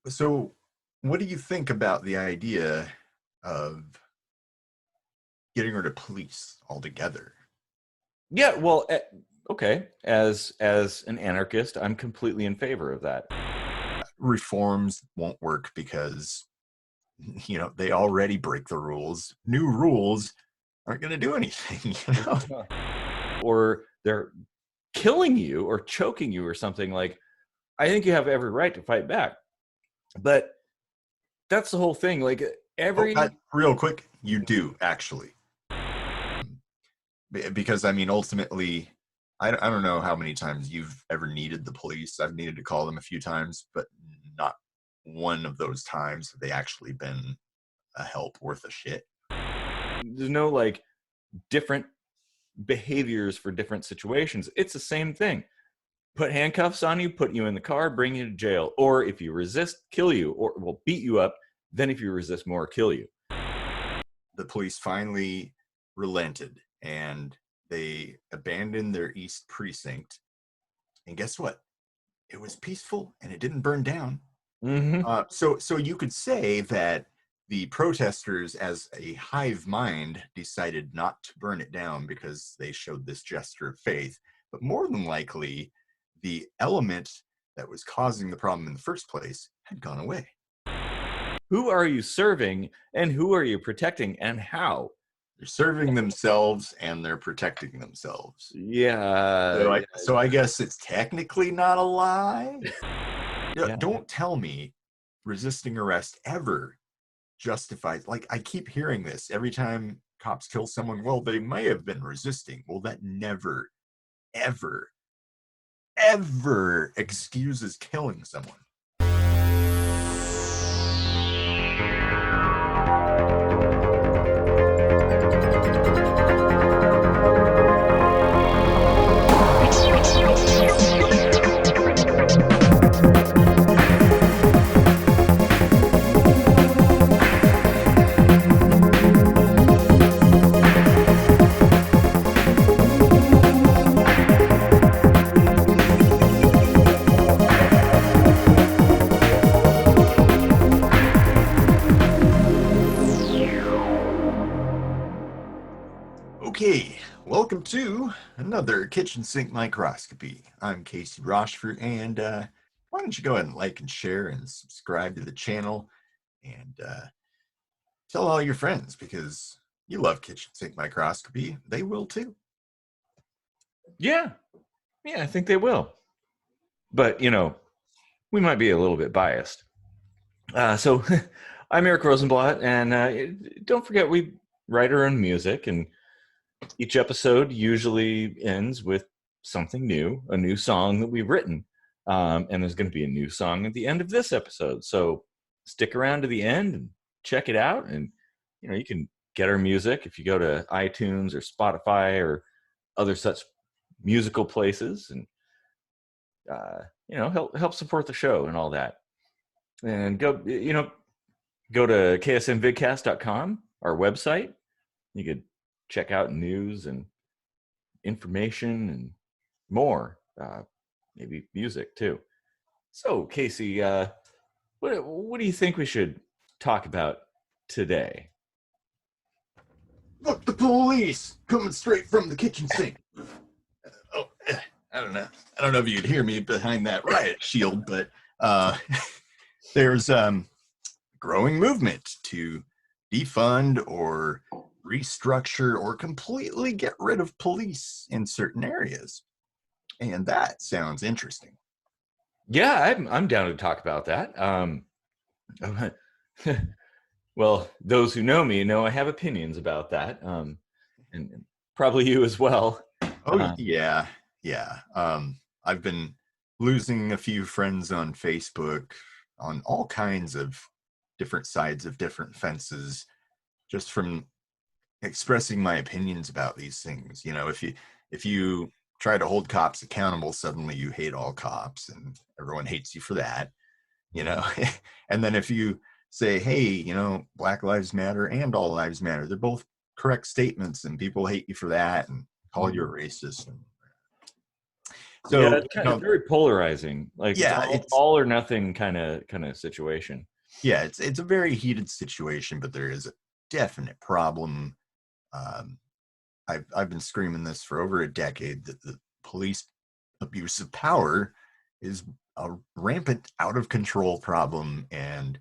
So, what do you think about the idea of getting rid of police altogether? Yeah, well, okay. As an anarchist, I'm completely in favor of that. Reforms won't work because, they already break the rules. New rules aren't going to do anything, Or they're killing you or choking you or something. Like, I think you have every right to fight back. But that's the whole thing. Like Oh, every real quick, you do actually. Because, I mean, ultimately, I don't know how many times you've ever needed the police. I've needed to call them a few times, but not one of those times have they actually been a help worth a shit. there's no like different behaviors for different situations. It's the same thing. Put handcuffs on you, put you in the car, bring you to jail. Or if you resist, kill you, or will beat you up. Then if you resist more, kill you. The police finally relented and they abandoned their East Precinct. And guess what? It was peaceful and it didn't burn down. Mm-hmm. So you could say that the protesters, as a hive mind, decided not to burn it down because they showed this gesture of faith. But more than likely, the element that was causing the problem in the first place had gone away. Who are you serving and who are you protecting and how? They're serving themselves and they're protecting themselves. Yeah. So I guess it's technically not a lie. Yeah. Don't tell me resisting arrest ever justifies. Like, I keep hearing this every time cops kill someone. Well, they may have been resisting. Well, that never, ever, ever excuses killing someone. Okay, welcome to another kitchen sink microscopy. I'm Casey Rochford, and why don't you go ahead and like and share and subscribe to the channel, and tell all your friends, because you love kitchen sink microscopy. They will too. Yeah. Yeah, I think they will. But, we might be a little bit biased. So I'm Eric Rosenblatt, and don't forget we write our own music, and each episode usually ends with something new, a new song that we've written. And there's going to be a new song at the end of this episode. So stick around to the end and check it out. And, you can get our music if you go to iTunes or Spotify or other such musical places, and, help support the show and all that. And go to ksmvidcast.com, our website. You could check out news and information and more, maybe music too. So, Casey, what do you think we should talk about today? Look, the police coming straight from the kitchen sink. Oh, I don't know. I don't know if you could hear me behind that riot shield, but there's growing movement to defund or restructure or completely get rid of police in certain areas. And that sounds interesting. Yeah, I'm down to talk about that. Well, those who know me know I have opinions about that, and probably you as well. Oh, yeah. Yeah. I've been losing a few friends on Facebook on all kinds of different sides of different fences just from expressing my opinions about these things. If you try to hold cops accountable, suddenly you hate all cops and everyone hates you for that. you know and then if you say, hey, Black Lives Matter and All Lives Matter, they're both correct statements, and people hate you for that and call you a racist. Yeah, So, it's kind of very polarizing. Like it's yeah, all or nothing kind of situation. yeah, it's a very heated situation, but there is a definite problem. Um, I've been screaming this for over a decade that the police abuse of power is a rampant, out of control problem, and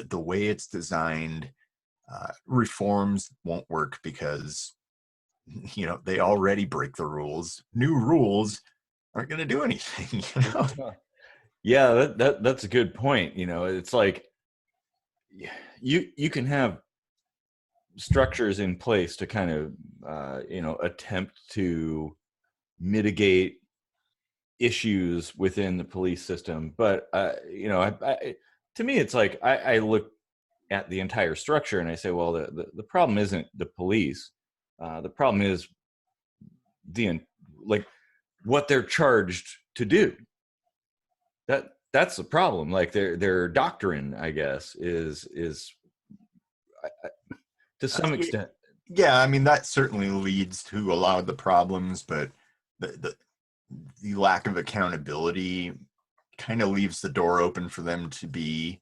the way it's designed, reforms won't work because they already break the rules. New rules aren't going to do anything. Yeah, that's a good point. It's like you can have structures in place to kind of attempt to mitigate issues within the police system, but to me it's like I look at the entire structure and I say, well, the problem isn't the police. The problem is the like what they're charged to do. That's the problem. Like their doctrine, I guess, is to some extent. Yeah, I mean that certainly leads to a lot of the problems, but the the, the lack of accountability kind of leaves the door open for them to be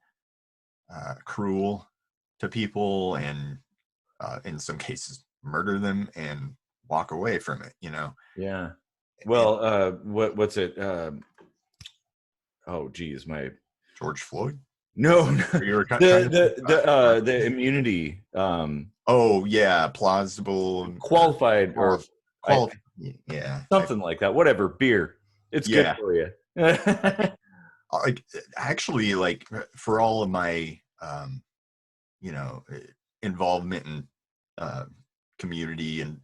cruel to people, and in some cases murder them and walk away from it. Yeah. And Well, what's it? Oh, geez, my George Floyd. no, You were trying to the immunity, oh yeah, plausible, qualified or I, qual yeah, something like that. Whatever, beer. It's good yeah. for you. Like actually, like for all of my you know involvement in uh, community and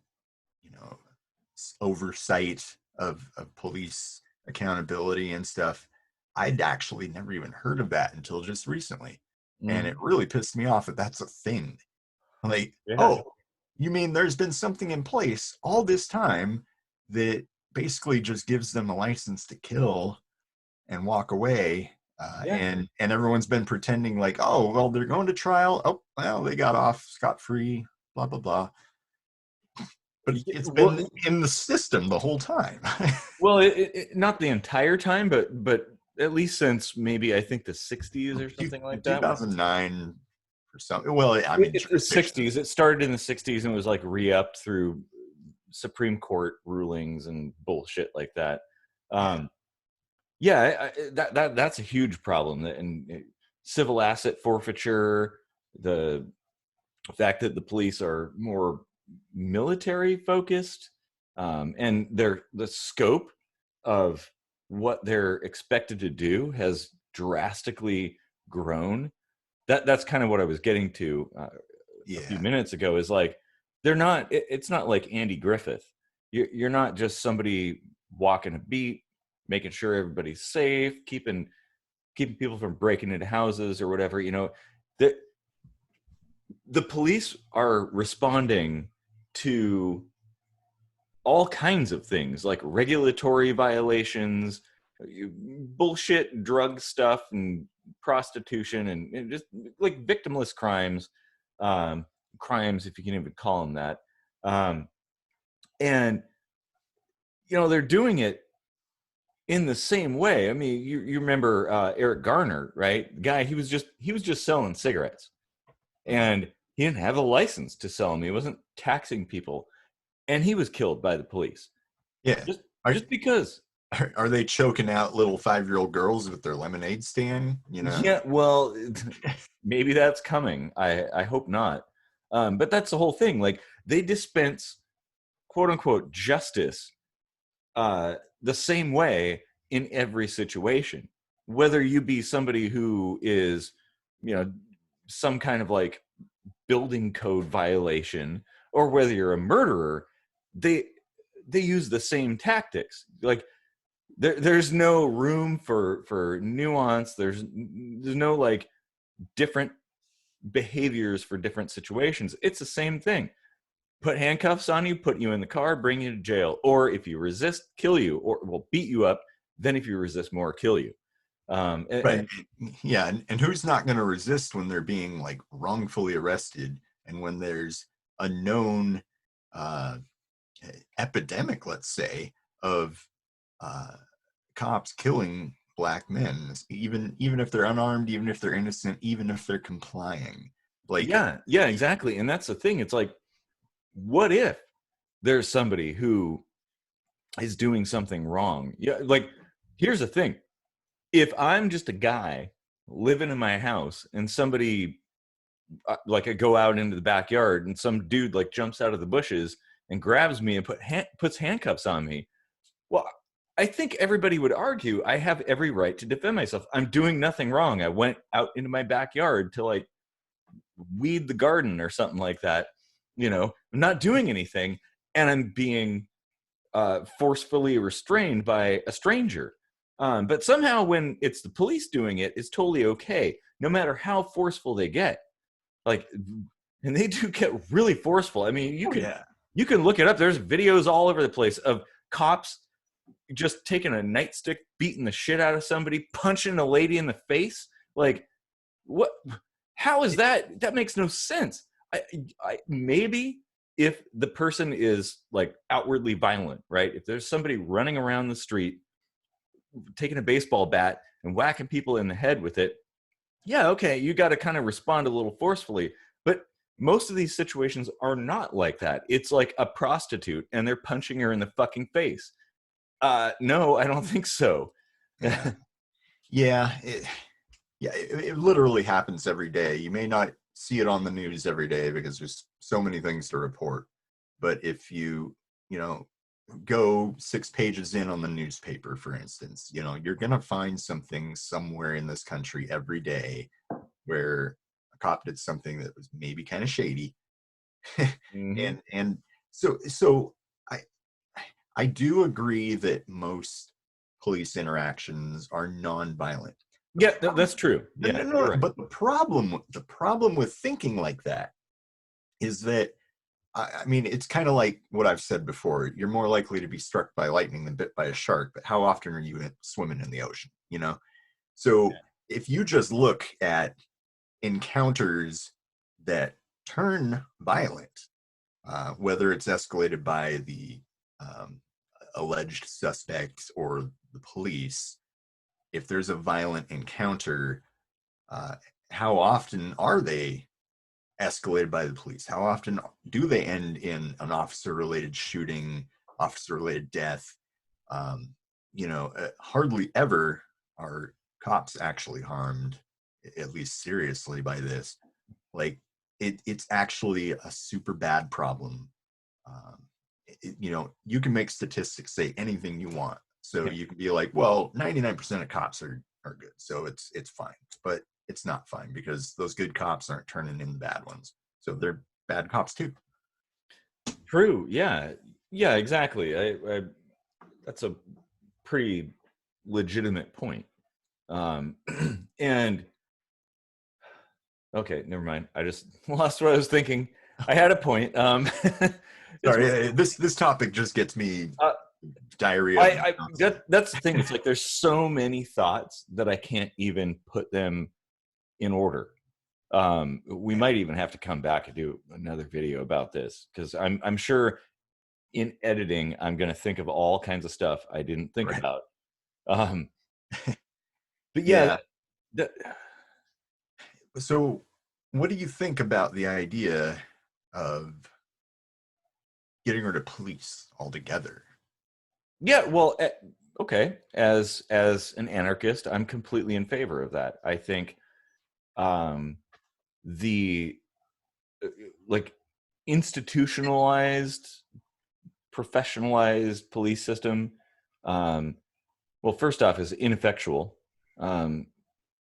you know oversight of police accountability and stuff, I'd actually never even heard of that until just recently, and it Mhm. really pissed me off that that's a thing. Like, Yeah. oh, you mean there's been something in place all this time that basically just gives them a license to kill and walk away, Yeah. and everyone's been pretending like, oh, well, they're going to trial. Oh, well, they got off scot free. Blah blah blah. But Yeah, it's been well, in the system the whole time. not the entire time, but at least since maybe I think the '60s or something like that. 2009 or something. Well, I mean, It's jurisdiction. '60s. It started in the '60s and was like re-upped through Supreme Court rulings and bullshit like that. Yeah, Um, yeah, that's a huge problem. And civil asset forfeiture, the fact that the police are more military focused, and the scope of what they're expected to do has drastically grown. That's kind of what I was getting to a few yeah, minutes ago. Is like they're not. It's not like Andy Griffith. You're not just somebody walking a beat, making sure everybody's safe, keeping people from breaking into houses or whatever. The the police are responding to all kinds of things like regulatory violations, bullshit drug stuff, and prostitution, and just like victimless crimes, um, crimes, if you can even call them that. Um, and they're doing it in the same way. I mean, you remember Eric Garner, right? The guy, he was just selling cigarettes, and he didn't have a license to sell them. He wasn't taxing people, and he was killed by the police yeah. just Are, just because. are they choking out little 5-year-old girls with their lemonade stand? Yeah, well, maybe that's coming. I hope not. But that's the whole thing. Like they dispense quote unquote justice the same way in every situation. Whether you be somebody who is, you know, some kind of like building code violation, or whether you're a murderer, they they use the same tactics. Like there's no room for nuance. There's no like different behaviors for different situations. It's the same thing. Put handcuffs on you, put you in the car, bring you to jail, or if you resist, kill you, or will beat you up. Then if you resist more, kill you. Right. And Yeah, and who's not going to resist when they're being like wrongfully arrested, and when there's a known uh, epidemic, let's say, of uh, cops killing black men, even if they're unarmed, even if they're innocent, even if they're complying. Like, Yeah, exactly. And that's the thing. It's like, what if there's somebody who is doing something wrong? Yeah, like, here's the thing. If I'm just a guy living in my house and somebody like I go out into the backyard and some dude like jumps out of the bushes and grabs me and puts handcuffs on me, well, I think everybody would argue I have every right to defend myself. I'm doing nothing wrong. I went out into my backyard to like weed the garden or something like that. I'm not doing anything, and I'm being forcefully restrained by a stranger. But somehow, when it's the police doing it, it's totally okay, no matter how forceful they get. Like, and they do get really forceful. I mean, you can look it up. There's videos all over the place of cops just taking a nightstick, beating the shit out of somebody, punching a lady in the face. Like, what? How is that? That makes no sense. Maybe if the person is like outwardly violent, right? If there's somebody running around the street, taking a baseball bat and whacking people in the head with it, yeah, okay, you got to kind of respond a little forcefully. But most of these situations are not like that. It's like a prostitute and they're punching her in the fucking face. No, I don't think so. yeah, yeah, it literally happens every day. You may not see it on the news every day because there's so many things to report. But if you know, go 6 pages in on the newspaper, for instance, you're going to find something somewhere in this country every day where a cop did something that was maybe kind of shady. Mm-hmm. And so I do agree that most police interactions are non-violent. The Yeah, problem, that's true. Yeah, no, you're right. but the problem with thinking like that is that I mean, it's kind of like what I've said before. You're more likely to be struck by lightning than bit by a shark, but how often are you swimming in the ocean? So if you just look at encounters that turn violent, whether it's escalated by the um, alleged suspect or the police, if there's a violent encounter, uh, how often are they escalated by the police? How often do they end in an officer-related shooting, officer-related death? Hardly ever are cops actually harmed, at least seriously, by this. Like, it's actually a super bad problem. Um, you can make statistics say anything you want. So Yeah. you can be like, well, 99% of cops are good, so it's fine. But it's not fine because those good cops aren't turning in the bad ones. So they're bad cops too. True. Yeah. Yeah, exactly. That's a pretty legitimate point. Um, and okay, never mind. I just lost what I was thinking. I had a point. It's Sorry, this topic just gets me uh, diarrhea. that's the thing. It's like there's so many thoughts that I can't even put them in order. We might even have to come back and do another video about this because I'm sure in editing I'm going to think of all kinds of stuff I didn't think Right. about. Um, but yeah, Yeah. that, So, what do you think about the idea of getting rid of police altogether? yeah. Well, okay. As an anarchist, I'm completely in favor of that. I think um, the like institutionalized, professionalized police system. Um, well, first off, is ineffectual. Um,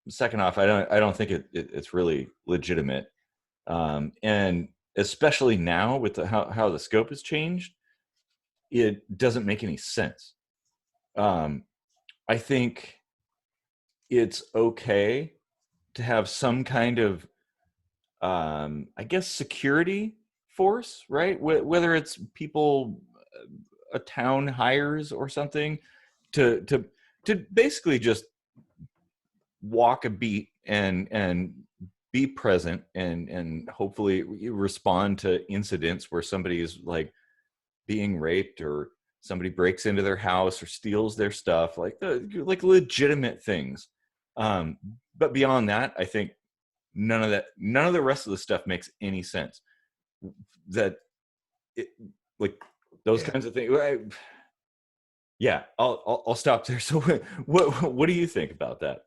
Second off, I don't think it's really legitimate. And especially now with how the scope has changed, it doesn't make any sense. Um, I think it's okay to have some kind of, I guess, security force, right? Whether it's people a town hires or something to basically just walk a beat and be present and hopefully respond to incidents where somebody is like being raped or somebody breaks into their house or steals their stuff, like legitimate things. But beyond that, I think none of the rest of the stuff makes any sense. That it, like those kinds of things. Yeah, I'll stop there. So what do you think about that?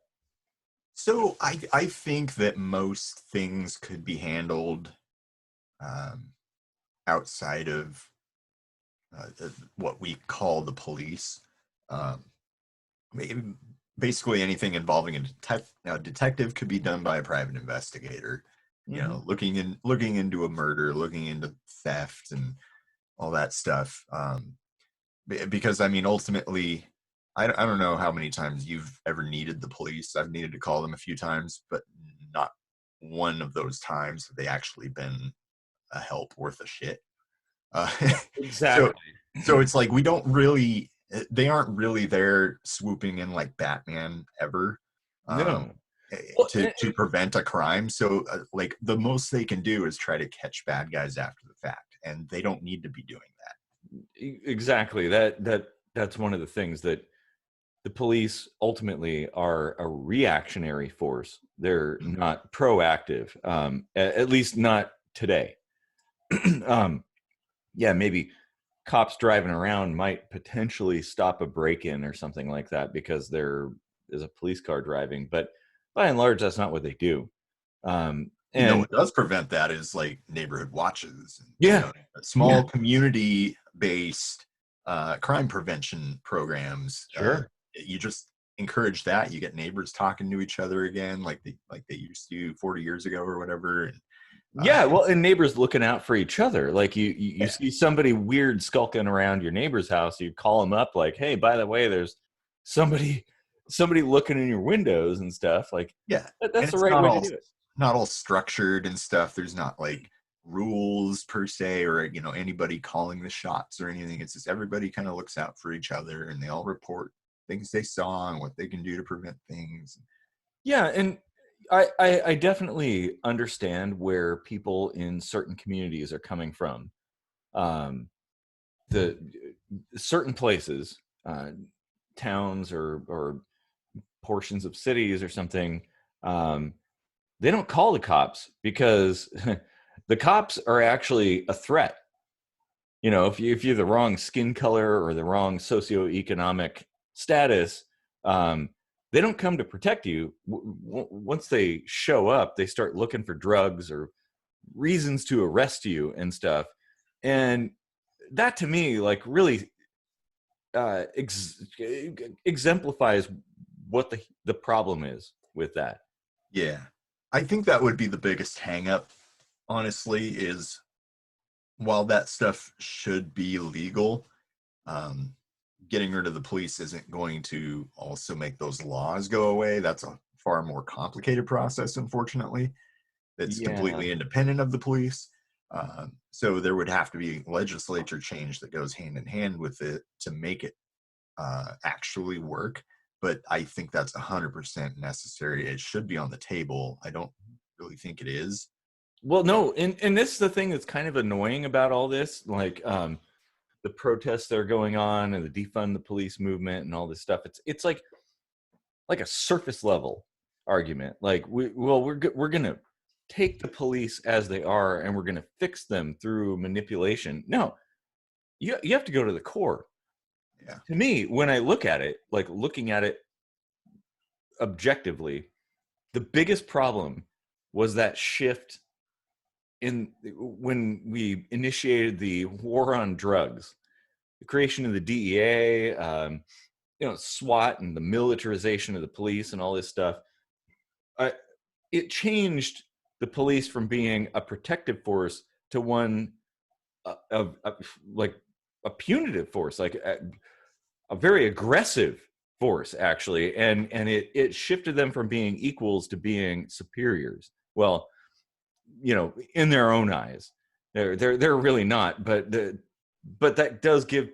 So I think that most things could be handled outside of what we call the police. Um, Basically, anything involving a detective could be done by a private investigator. You know, looking into a murder, looking into theft, and all that stuff. Because I mean, ultimately, I don't know how many times you've ever needed the police. I've needed to call them a few times, but not one of those times have they actually been a help worth a shit. Uh, so Exactly. so it's like we don't really, they aren't really there swooping in like Batman ever, um, No. Well, to prevent a crime. So like the most they can do is try to catch bad guys after the fact, and they don't need to be doing that. exactly. That's one of the things that the police ultimately are a reactionary force. They're Mhm. not proactive, at least not today. um, yeah, maybe cops driving around might potentially stop a break-in or something like that because there is a police car driving, but by and large, that's not what they do. You know And what does prevent that is like neighborhood watches, and you yeah, know, yeah, small community based crime prevention programs. sure. You just encourage that. You get neighbors talking to each other again, like they used to 40 years ago or whatever. And Yeah, well, and neighbors looking out for each other. Like you yeah, see somebody weird skulking around your neighbor's house, you call them up like, "Hey, by the way, there's somebody somebody looking in your windows and stuff." Like yeah, and that's the it's right way to do it. not all structured and stuff. There's not like rules per se, or you know, anybody calling the shots or anything. It's just everybody kind of looks out for each other, and they all report things they saw and what they can do to prevent things. Yeah, and I definitely understand where people in certain communities are coming from. Um, the certain places, towns or portions of cities or something, um, they don't call the cops because the cops are actually a threat. You know, if you're the wrong skin color or the wrong socioeconomic status, um, they don't come to protect you. Once they show up, they start looking for drugs or reasons to arrest you and stuff. And that to me, like, really exemplifies what the problem is with that. Yeah, I think that would be the biggest hang up, honestly, is while that stuff should be legal, um, getting rid of the police isn't going to also make those laws go away. That's a far more complicated process, unfortunately. That's Yeah. completely independent of the police. So there would have to be legislature change that goes hand in hand with it to make it actually work. But I think that's 100% necessary. It should be on the table. I don't really think it is. Well, no, and this is the thing that's kind of annoying about all this, like the protests that are going on and the defund the police movement and all this stuff. It's like a surface level argument. Like we're gonna take the police as they are and we're gonna fix them through manipulation. No, you have to go to the core. Yeah. To me, when I look at it, like looking at it objectively, the biggest problem was that shift in when we initiated the war on drugs, the creation of the DEA, SWAT and the militarization of the police and all this stuff. Uh, it changed the police from being a protective force to one of like a punitive force, like a very aggressive force, actually, and it shifted them from being equals to being superiors. Well, in their own eyes, they're really not, but that does give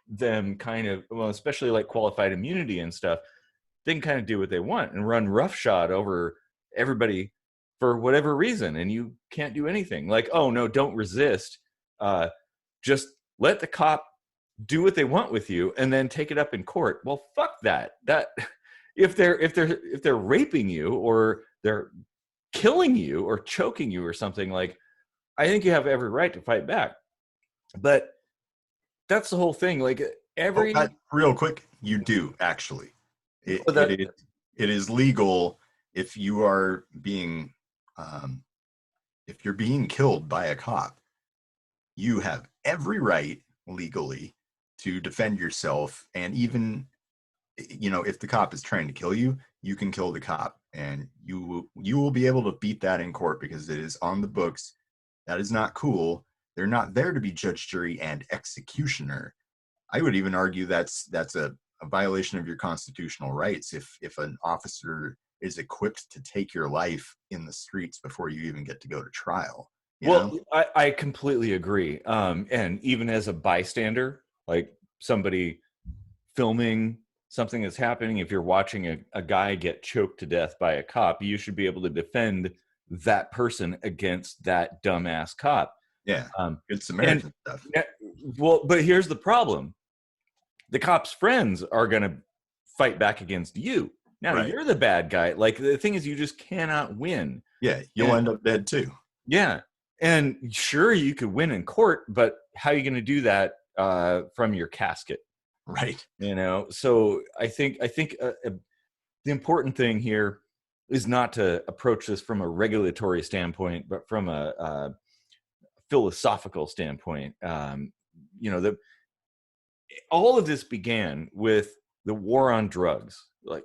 them kind of, well, especially like qualified immunity and stuff. They can kind of do what they want and run roughshod over everybody for whatever reason, and you can't do anything. Like, oh no, don't resist. Uh, just let the cop do what they want with you and then take it up in court. Well, fuck that. That if they're raping you or they're killing you or choking you or something, like, I think you have every right to fight back. But that's the whole thing. Like Real quick, you do actually. that It is legal if you are being um, if you're being killed by a cop. You have every right legally to defend yourself, and even if the cop is trying to kill you, you can kill the cop, and you will be able to beat that in court because it is on the books. That is not cool. They're not there to be judge, jury, and executioner. I would even argue that's a violation of your constitutional rights if an officer is equipped to take your life in the streets before you even get to go to trial. Well, I completely agree. And even as a bystander, like somebody filming something that's happening, if you're watching a guy get choked to death by a cop, you should be able to defend that person against that dumbass cop. Yeah, good Samaritan stuff. Well, but here's the problem. The cop's friends are going to fight back against you. Now, right. You're the bad guy. Like, the thing is, you just cannot win. Yeah, you'll end up dead too. Yeah. And sure, you could win in court, but how are you going to do that from your casket? Right. So I think the important thing here is not to approach this from a regulatory standpoint, but from a philosophical standpoint. All of this began with the war on drugs, like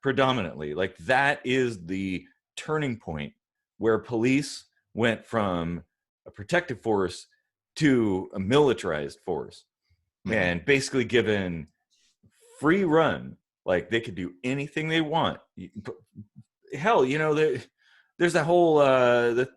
predominantly. Like, that is the turning point where police went from a protective force to a militarized force, and basically given free run. Like, they could do anything they want. Hell, there's that whole the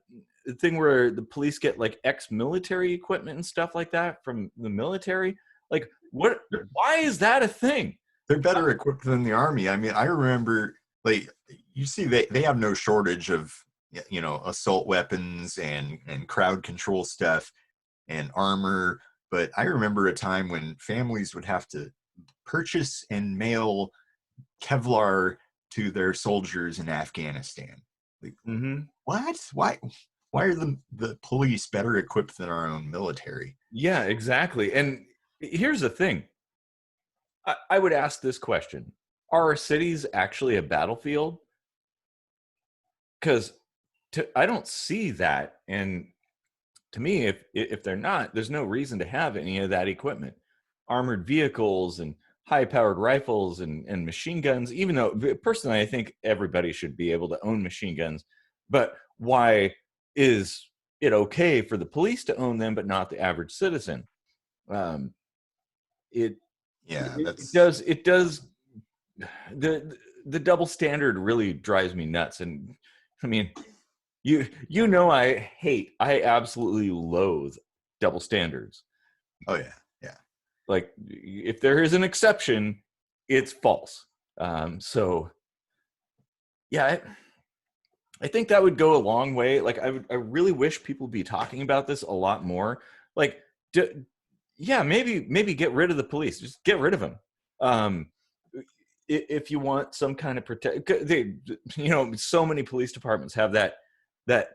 thing where the police get like ex-military equipment and stuff like that from the military. Like, what? Why is that a thing? They're better equipped than the Army. I mean, I remember, like, you see, they have no shortage of assault weapons and crowd control stuff and armor. But I remember a time when families would have to purchase and mail Kevlar to their soldiers in Afghanistan. Like, what? Why are the police better equipped than our own military? Yeah, exactly. And here's the thing. I would ask this question. Are our cities actually a battlefield? Because I don't see that. And to me, if they're not, there's no reason to have any of that equipment. Armored vehicles and high-powered rifles and machine guns, even though personally I think everybody should be able to own machine guns. But why is it okay for the police to own them but not the average citizen? It does. The double standard really drives me nuts. And I mean, I absolutely loathe double standards. Oh yeah. Like, if there is an exception, it's false. So yeah, I think that would go a long way. Like, I really wish people would be talking about this a lot more. Like, maybe get rid of the police. Just get rid of them. If you want some kind of so many police departments have that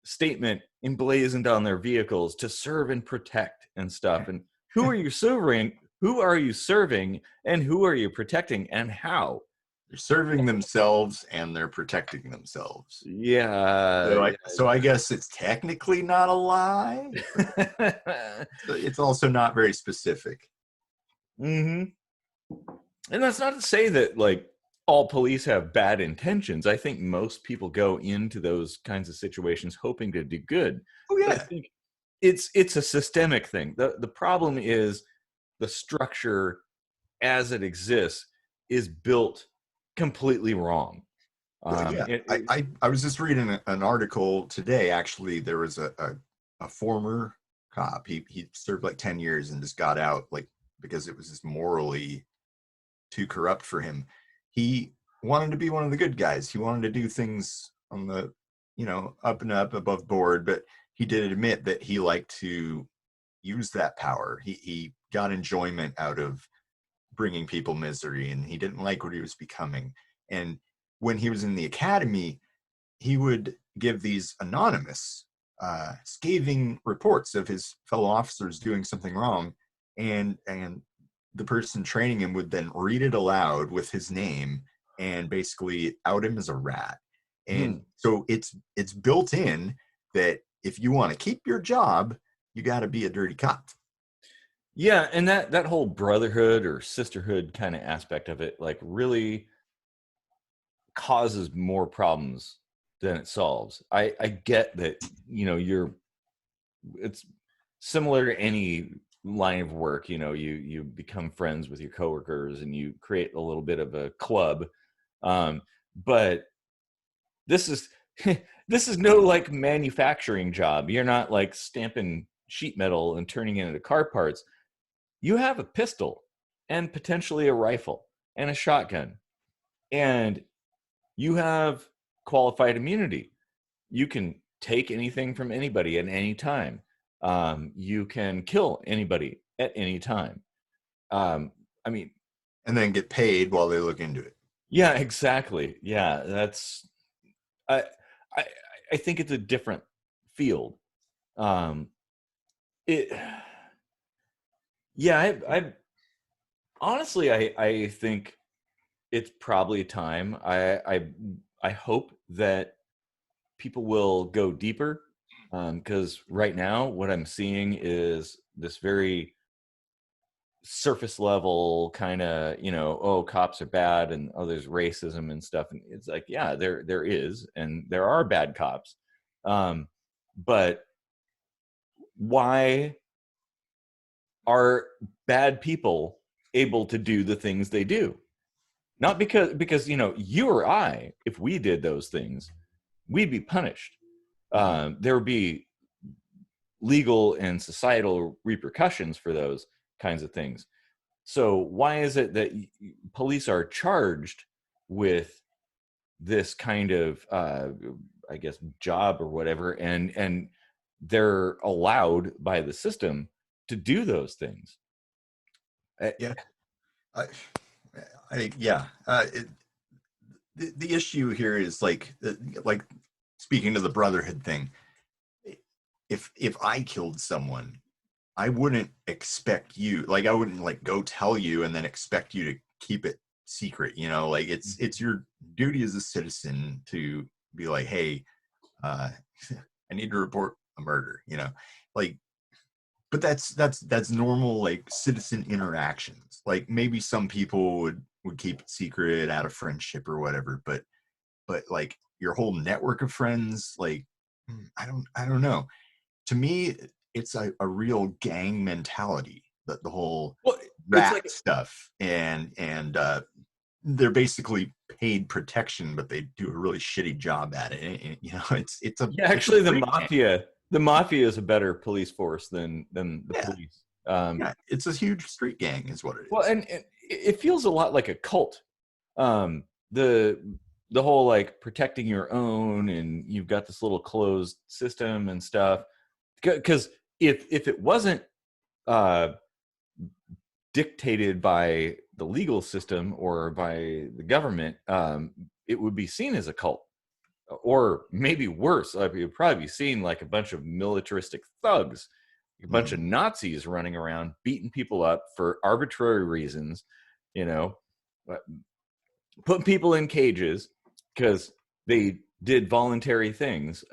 statement emblazoned on their vehicles to serve and protect and stuff. And who are you serving? Who are you serving? And who are you protecting? And how? They're serving themselves and they're protecting themselves. Yeah. So I guess it's technically not a lie. It's also not very specific. And that's not to say that, like, all police have bad intentions. I think most people go into those kinds of situations hoping to do good. Oh yeah. But I think it's a systemic thing. The problem is the structure as it exists is built completely wrong. I was just reading an article today. Actually, there was a former cop. He served like 10 years and just got out, like, because it was just morally too corrupt for him. He wanted to be one of the good guys. He wanted to do things on the up and up, above board, but he did admit that he liked to use that power. He got enjoyment out of bringing people misery, and he didn't like what he was becoming. And when he was in the academy, he would give these anonymous, scathing reports of his fellow officers doing something wrong, and the person training him would then read it aloud with his name and basically out him as a rat. And so it's built in that if you want to keep your job, you got to be a dirty cop. Yeah, and that whole brotherhood or sisterhood kind of aspect of it, like, really causes more problems than it solves. I get that, it's similar to any line of work. You become friends with your coworkers and you create a little bit of a club. But this is this is no like manufacturing job. You're not like stamping sheet metal and turning it into car parts. You have a pistol and potentially a rifle and a shotgun, and you have qualified immunity. You can take anything from anybody at any time. You can kill anybody at any time. I mean, and then get paid while they look into it. Yeah, exactly. Yeah, that's. I I I think it's a different field. Um, it. Yeah, I honestly, I think it's probably time. I hope that people will go deeper, because right now what I'm seeing is this very surface level kind of, oh, cops are bad, and oh, there's racism and stuff. And it's like, yeah, there is, and there are bad cops. But why are bad people able to do the things they do? Not because you or I, if we did those things, we'd be punished. There would be legal and societal repercussions for those kinds of things. So why is it that police are charged with this kind of, I guess, job or whatever, and they're allowed by the system to do those things? Yeah, yeah. The issue here is like speaking to the brotherhood thing. If I killed someone, I wouldn't expect you, like, I wouldn't like go tell you and then expect you to keep it secret. Like it's your duty as a citizen to be like, hey, I need to report a murder. Like, but that's normal, like, citizen interactions. Like, maybe some people would keep it secret out of friendship or whatever, but like your whole network of friends, like, I don't know. To me, it's a real gang mentality, that the whole rat like stuff, and they're basically paid protection, but they do a really shitty job at it. And, it's a, yeah, it's actually, a the mafia is a better police force than the police. Yeah, it's a huge street gang, is what it is. Well, and it feels a lot like a cult. The whole like protecting your own, and you've got this little closed system and stuff. Because if it wasn't dictated by the legal system or by the government, it would be seen as a cult, or maybe worse. It would probably be seen like a bunch of militaristic thugs, a bunch of Nazis running around beating people up for arbitrary reasons, putting people in cages because they did voluntary things.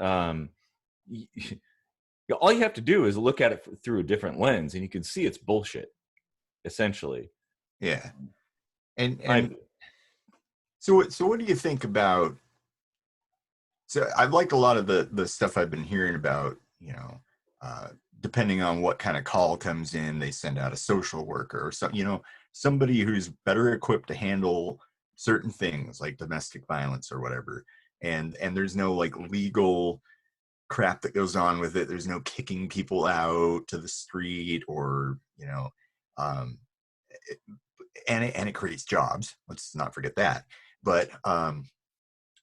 All you have to do is look at it through a different lens, and you can see it's bullshit, essentially. Yeah. And so what do you think about, so I've liked a lot of the stuff I've been hearing about, depending on what kind of call comes in, they send out a social worker or somebody who's better equipped to handle certain things like domestic violence or whatever. And there's no like legal crap that goes on with it. There's no kicking people out to the street, or and it creates jobs. Let's not forget that. But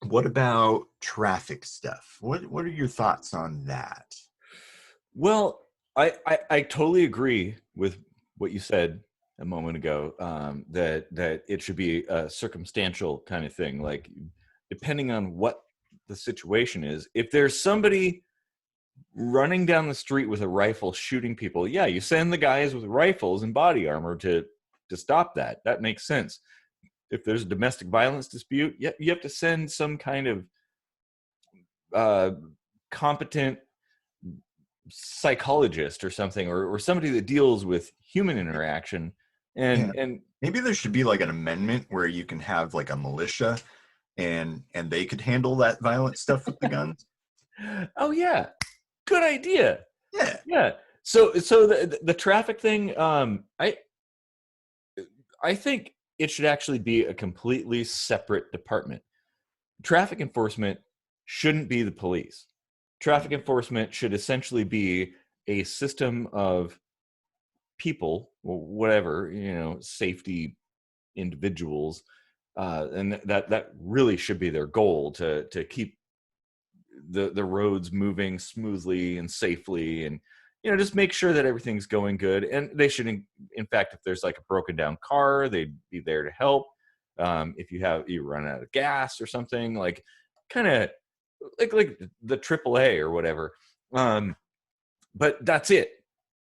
what about traffic stuff? What are your thoughts on that? Well, I totally agree with what you said a moment ago, that it should be a circumstantial kind of thing. Like, depending on what the situation is, if there's somebody running down the street with a rifle shooting people, yeah, you send the guys with rifles and body armor to stop that. That makes sense. If there's a domestic violence dispute, you have to send some kind of uh, competent psychologist or something, or somebody that deals with human interaction. Yeah. And Maybe there should be like an amendment where you can have like a militia and they could handle that violent stuff with the guns. oh yeah, good idea. Yeah. Yeah. So the traffic thing, I think it should actually be a completely separate department. Traffic enforcement shouldn't be the police. Traffic enforcement should essentially be a system of people, whatever, safety individuals, and that really should be their goal, to keep the roads moving smoothly and safely, and just make sure that everything's going good. And they should, in fact, if there's like a broken down car, they'd be there to help. If you run out of gas or something, like kind of like the AAA or whatever. But that's it.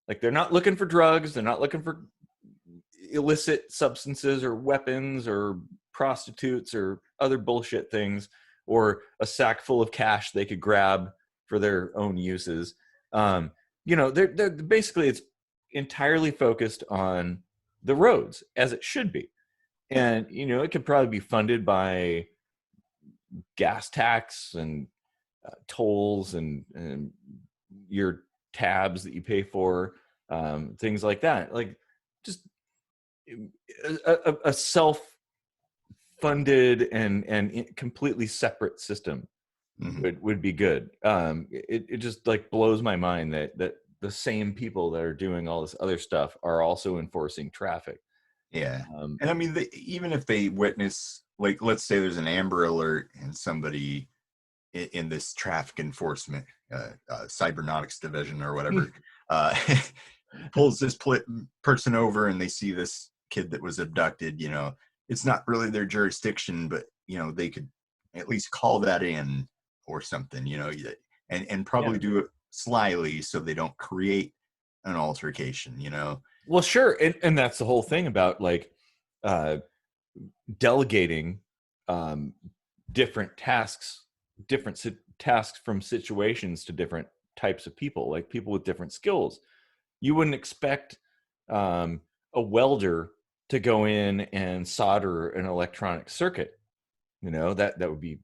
Like, they're not looking for drugs, they're not looking for illicit substances or weapons or prostitutes or other bullshit things, or a sack full of cash they could grab for their own uses. They're basically, it's entirely focused on the roads, as it should be. And it could probably be funded by gas tax and tolls and your tabs that you pay for, things like that. Like, just a self-funded and completely separate system would be good. It just like blows my mind that the same people that are doing all this other stuff are also enforcing traffic. Yeah. And I mean, even if they witness, like, let's say there's an Amber Alert and somebody in this traffic enforcement, cybernautics division or whatever, pulls this person over and they see this kid that was abducted, it's not really their jurisdiction, but, they could at least call that in or something, and probably do it slyly so they don't create an altercation, Well, sure. And that's the whole thing about, like, delegating different tasks from situations to different types of people, like people with different skills. You wouldn't expect a welder to go in and solder an electronic circuit. That would be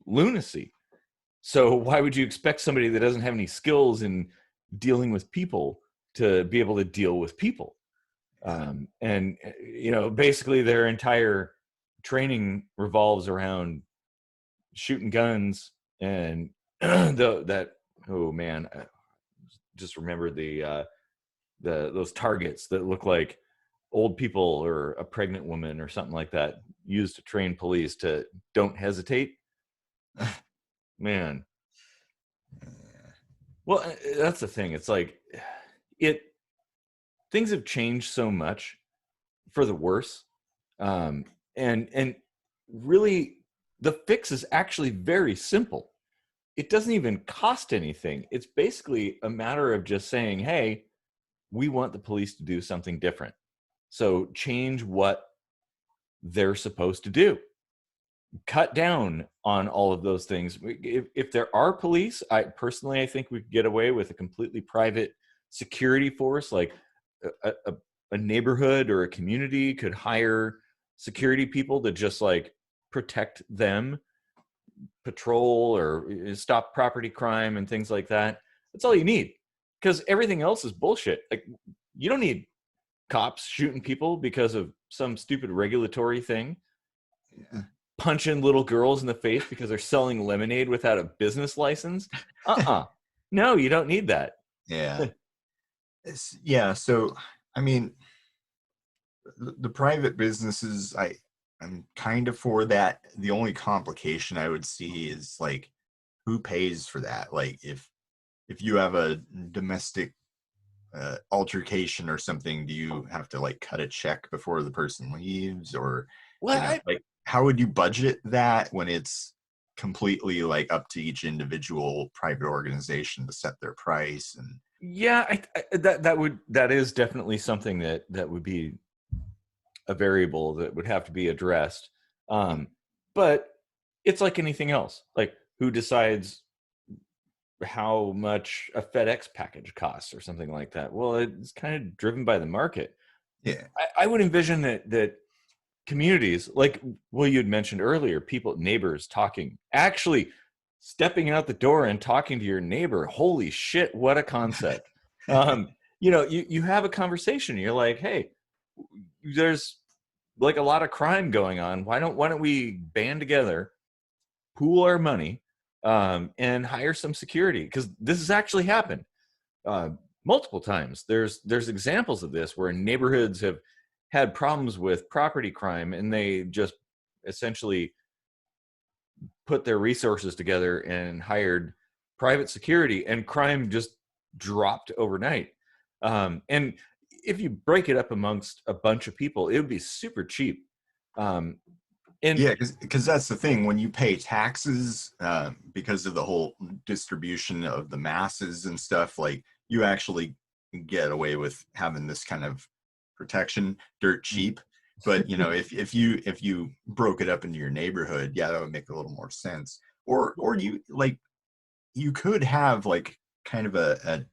lunacy. So why would you expect somebody that doesn't have any skills in dealing with people to be able to deal with people? And basically their entire training revolves around shooting guns and oh man, I just remember those targets that look like old people or a pregnant woman or something like that, used to train police to don't hesitate. Man. Well, that's the thing. It's like things have changed so much for the worse, and really the fix is actually very simple. It doesn't even cost anything. It's basically a matter of just saying, hey, we want the police to do something different, so change what they're supposed to do. Cut down on all of those things. If there are police, I think we could get away with a completely private security force. Like a neighborhood or a community could hire security people to just like protect them, patrol or stop property crime and things like that. That's all you need, because everything else is bullshit. Like, you don't need cops shooting people because of some stupid regulatory thing. Yeah. Punching little girls in the face because they're selling lemonade without a business license. No, you don't need that. Yeah. Yeah. So, I mean, the private businesses, I'm kind of for that. The only complication I would see is like, who pays for that? Like, if you have a domestic altercation or something, do you have to like cut a check before the person leaves, or Well, like how would you budget that when it's completely like up to each individual private organization to set their price? And yeah, that is definitely something that would be a variable that would have to be addressed. But it's like anything else. Like, who decides how much a FedEx package costs or something like that? Well, it's kind of driven by the market. yeah, I would envision that communities, like what you had mentioned earlier, people, neighbors talking, actually stepping out the door and talking to your neighbor. Holy shit, what a concept. You have a conversation. You're like, hey, there's like a lot of crime going on. Why don't we band together, pool our money, and hire some security? Because this has actually happened uh, multiple times. There's examples of this where neighborhoods have had problems with property crime, and they just essentially put their resources together and hired private security, and crime just dropped overnight. And if you break it up amongst a bunch of people, it would be super cheap. Um, and yeah, because that's the thing, when you pay taxes, because of the whole distribution of the masses and stuff, like you actually get away with having this kind of protection dirt cheap. But if you broke it up into your neighborhood, yeah, that would make a little more sense. Or you could have like kind of a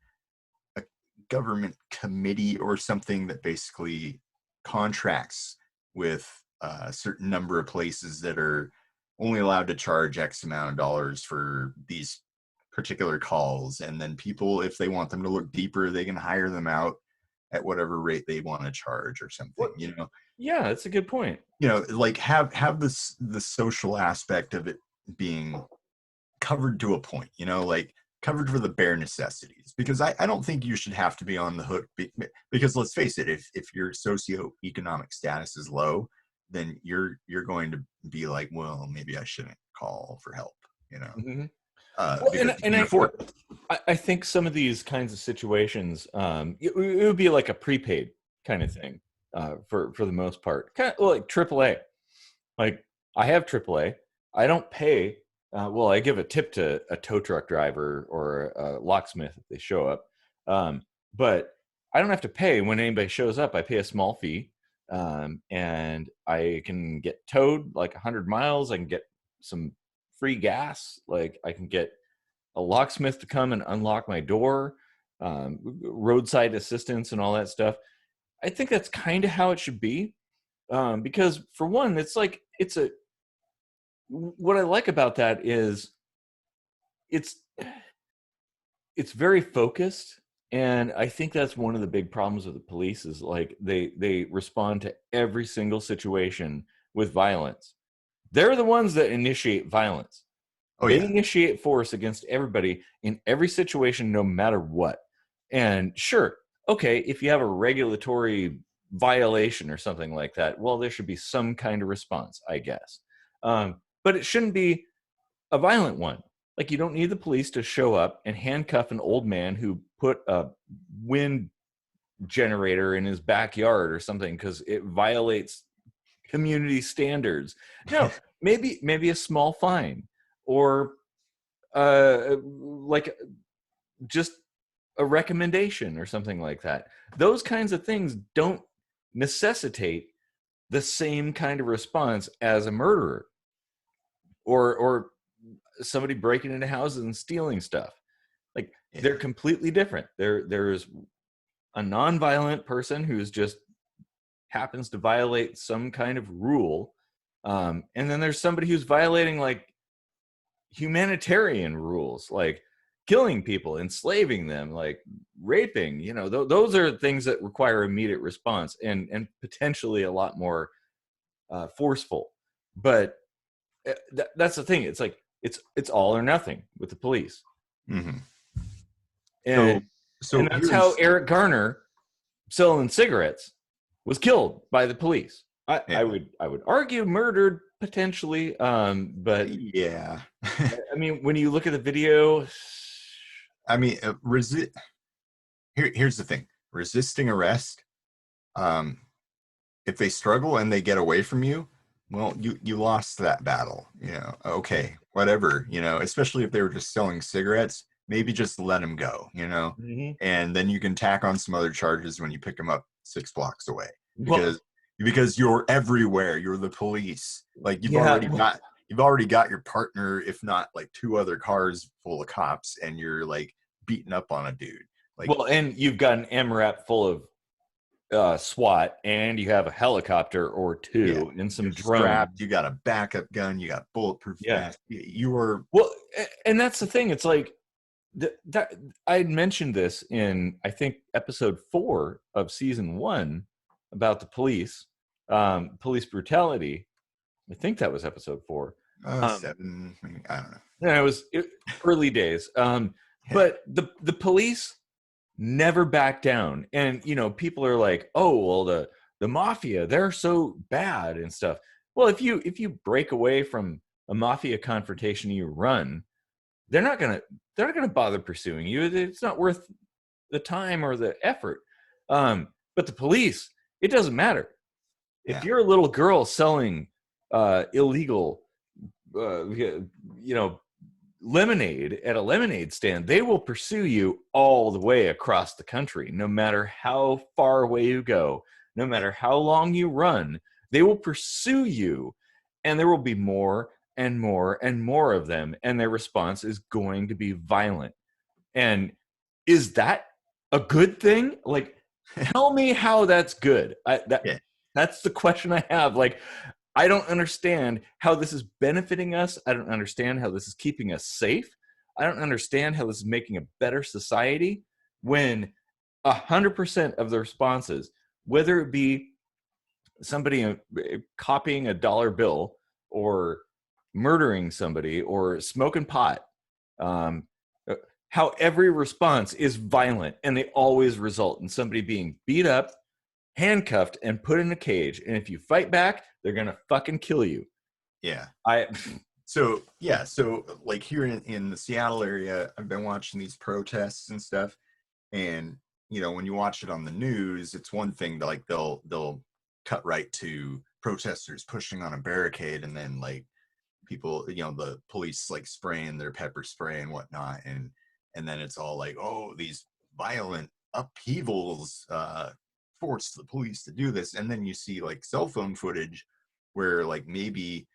government committee or something that basically contracts with a certain number of places that are only allowed to charge X amount of dollars for these particular calls. And then people, if they want them to look deeper, they can hire them out at whatever rate they want to charge or something, yeah, that's a good point. like have this the social aspect of it being covered to a point, like covered for the bare necessities. Because I don't think you should have to be on the hook, because let's face it, if your socioeconomic status is low, then you're going to be like, well, maybe I shouldn't call for help, Mm-hmm. Well, because you can't afford it. I think some of these kinds of situations, it would be like a prepaid kind of thing for the most part, kind of like AAA. Like, I have AAA. I don't pay. Well, I give a tip to a tow truck driver or a locksmith if they show up. But I don't have to pay when anybody shows up. I pay a small fee, and I can get towed like 100 miles. I can get some free gas. Like, I can get a locksmith to come and unlock my door, roadside assistance, and all that stuff. I think that's kind of how it should be, because for one, what I like about that is it's it's very focused, and I think that's one of the big problems with the police is like they respond to every single situation with violence. They're the ones that initiate violence. Oh They yeah. initiate force against everybody in every situation, no matter what. And sure, okay, if you have a regulatory violation or something like that, well, there should be some kind of response, I guess. But it shouldn't be a violent one. Like, you don't need the police to show up and handcuff an old man who put a wind generator in his backyard or something because it violates community standards. No, maybe a small fine, or like just a recommendation or something like that. Those kinds of things don't necessitate the same kind of response as a murderer or somebody breaking into houses and stealing stuff. Like, they're completely different. There's a nonviolent person who's just happens to violate some kind of rule, and then there's somebody who's violating like humanitarian rules, like killing people, enslaving them, like raping. Those are things that require immediate response and potentially a lot more forceful. But that's the thing. It's like it's all or nothing with the police. Mm-hmm. And So that's how Eric Garner, selling cigarettes, was killed by the police. I would argue murdered potentially, but yeah. I mean, when you look at the video, I mean, here's the thing. resisting arrest, um, if they struggle and they get away from you, well, you lost that battle. Okay, whatever. Especially if they were just selling cigarettes, maybe just let them go. Mhm. And then you can tack on some other charges when you pick them up 6 blocks away, Well, because you're everywhere. You're the police. Like yeah. you've already got your partner, if not like 2 other cars full of cops, and you're like beating up on a dude. Like, Well, and you've got an MRAP full of SWAT, and you have a helicopter or yeah, two and some you're drones. strapped. You got a backup gun. You got bulletproof Yeah. vest. You are. Well, and that's the thing. It's like that I had mentioned this in, I think, episode 4 of season 1 about the police, police brutality. I think that was episode 4. 7, maybe, I don't know. Yeah, it was early days. Yeah. But the police never back down, and people are like, oh well, the mafia, they're so bad and stuff. Well, if you break away from a mafia confrontation, you run, they're not gonna bother pursuing you. It's not worth the time or the effort. But the police, it doesn't matter. If Yeah. you're a little girl selling illegal lemonade at a lemonade stand, they will pursue you all the way across the country, no matter how far away you go, no matter how long you run. They will pursue you, and there will be more and more and more of them, and their response is going to be violent. And is that a good thing? Like, tell me how that's good. Yeah. That's the question I have. Like, I don't understand how this is benefiting us. I don't understand how this is keeping us safe. I don't understand how this is making a better society when 100% of the responses, whether it be somebody copying a dollar bill or murdering somebody or smoking pot, um, how every response is violent, and they always result in somebody being beat up, handcuffed, and put in a cage. And if you fight back, they're gonna fucking kill you. Yeah. I So like here in the Seattle area, I've been watching these protests and stuff, and when you watch it on the news, it's one thing to like they'll cut right to protesters pushing on a barricade, and then like people, the police like spraying their pepper spray and whatnot, and then it's all like, oh, these violent upheavals forced the police to do this. And then you see like cell phone footage where like maybe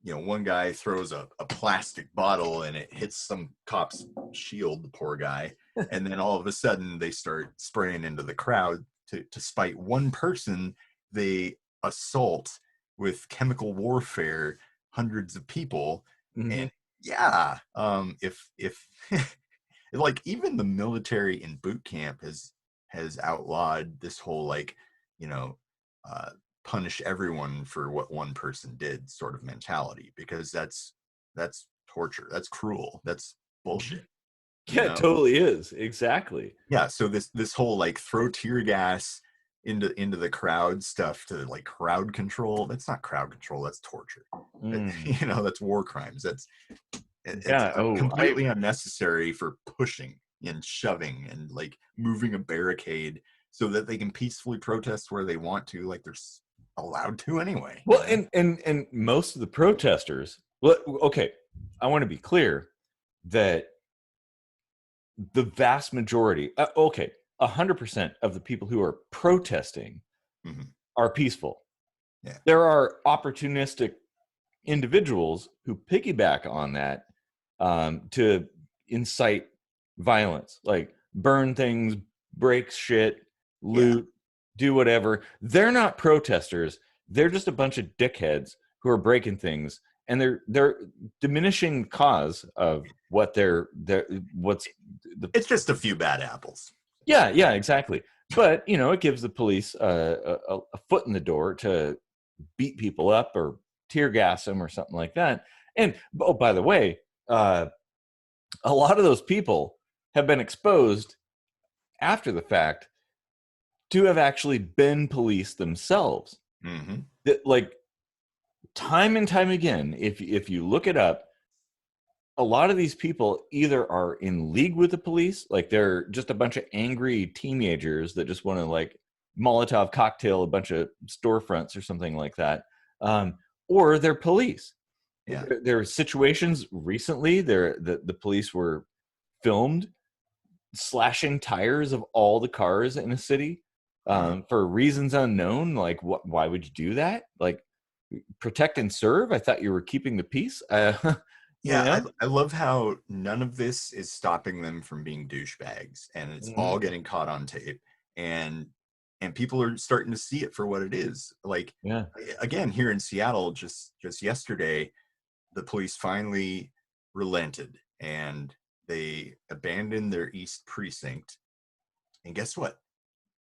one guy throws a plastic bottle and it hits some cop's shield, the poor guy, and then all of a sudden they start spraying into the crowd to spite one person. They assault with chemical warfare hundreds of people. Mhm. And yeah, if like even the military in boot camp has outlawed this whole like you know uh punish everyone for what one person did sort of mentality, because that's torture, that's cruel, that's bullshit. you Yeah, it know totally is. Exactly. yeah, so this whole like throw tear gas into the crowd stuff to like crowd control, that's not crowd control, that's torture. Mm. That's war crimes. It's Yeah. Oh, I completely unnecessary for pushing and shoving and like moving a barricade so that they can peacefully protest where they want to, like they're allowed to anyway. well, and most of the protesters. Well, okay, I want to be clear that the vast majority, okay, 100% of the people who are protesting Mhm. are peaceful. Yeah. There are opportunistic individuals who piggyback on that, to incite violence, like burn things, break shit, Yeah. loot, do whatever. They're not protesters. They're just a bunch of dickheads who are breaking things, and they're diminishing the cause of what they're what's the It's just a few bad apples. yeah, exactly. But it gives the police a foot in the door to beat people up or tear gas them or something like that. And oh, by the way, a lot of those people have been exposed after the fact to have actually been police themselves. Hmm. That, like, time and time again, if you look it up, a lot of these people either are in league with the police, like they're just a bunch of angry teenagers that just want to like Molotov cocktail a bunch of storefronts or something like that, um, or they're police. Yeah. There are situations recently. The police were filmed slashing tires of all the cars in a city for reasons unknown. Like, why would you do that? Like, protect and serve. I thought you were keeping the peace. You Yeah, know? I love how none of this is stopping them from being douchebags, and it's Mhm. all getting caught on tape, and people are starting to see it for what it is. Like, Yeah. again, here in Seattle, just yesterday, the police finally relented and they abandoned their East Precinct. And guess what?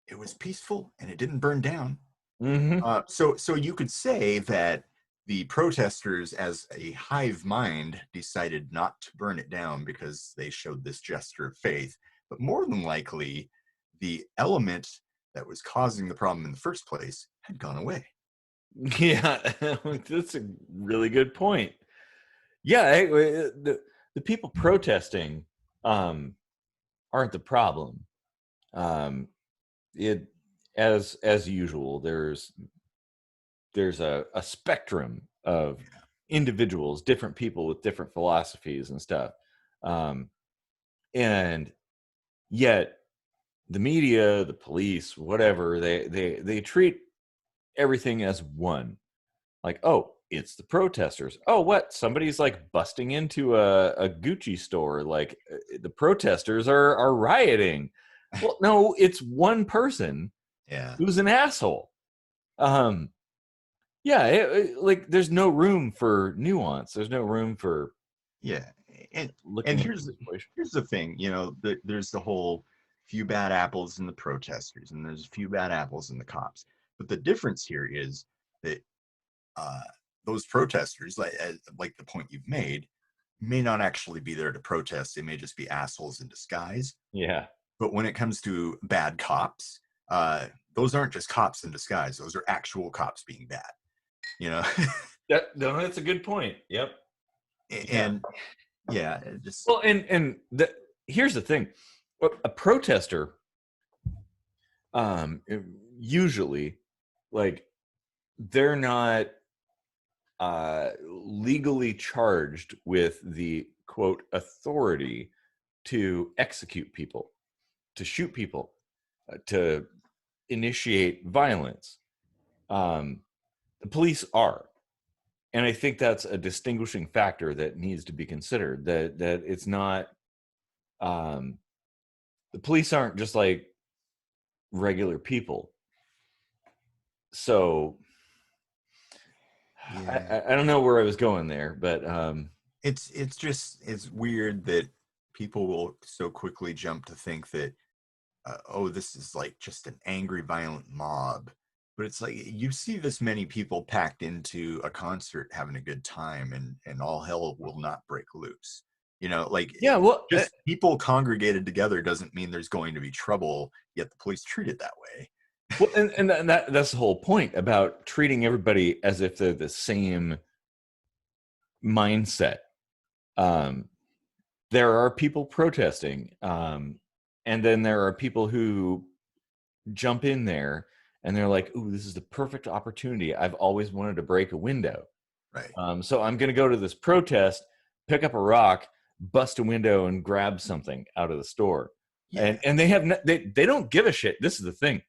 It was peaceful and it didn't burn down. Hmm. So you could say that the protesters, as a hive mind, decided not to burn it down because they showed this gesture of faith. But more than likely, the element that was causing the problem in the first place had gone away. Yeah, that's a really good point. Yeah, the people protesting um, aren't the problem. Um, it as usual, there's a spectrum of individuals, different people with different philosophies and stuff, um, and yet the media, the police, whatever, they treat everything as one. Like, oh, it's the protesters. Oh, what? Somebody's like busting into a Gucci store. Like, the protesters are rioting. Well, no, it's one person Yeah. who's an asshole. Um, yeah, like there's no room for nuance. There's no room for Yeah, and looking at the here's situation. the thing, there's the whole few bad apples in the protesters, and there's a few bad apples in the cops. But the difference here is that uh, those protesters, like the point you've made, may not actually be there to protest. They may just be assholes in disguise. Yeah, But when it comes to bad cops, uh, those aren't just cops in disguise. Those are actual cops being bad. You know, no, that's a good point. Yep. Yeah. and yeah, just Well, here's the thing: a protester, um, usually, like they're not legally charged with the quote authority to execute people, to shoot people, to initiate violence. Um, the police are, and I think that's a distinguishing factor that needs to be considered. That it's not um, the police aren't just like regular people. So yeah. I don't know where I was going there, but It's weird that people will so quickly jump to think that oh, this is like just an angry violent mob, but it's like you see this many people packed into a concert having a good time, and all hell will not break loose. Like yeah, well, just people congregated together doesn't mean there's going to be trouble, yet the police treat it that way. well, and that's the whole point about treating everybody as if they're the same mindset. Um, there are people protesting, and then there are people who jump in there and they're like, "Ooh, this is the perfect opportunity. I've always wanted to break a window, Right. so I'm going to go to this protest, pick up a rock, bust a window, and grab something out of the store." Yeah. And they don't give a shit. This is the thing.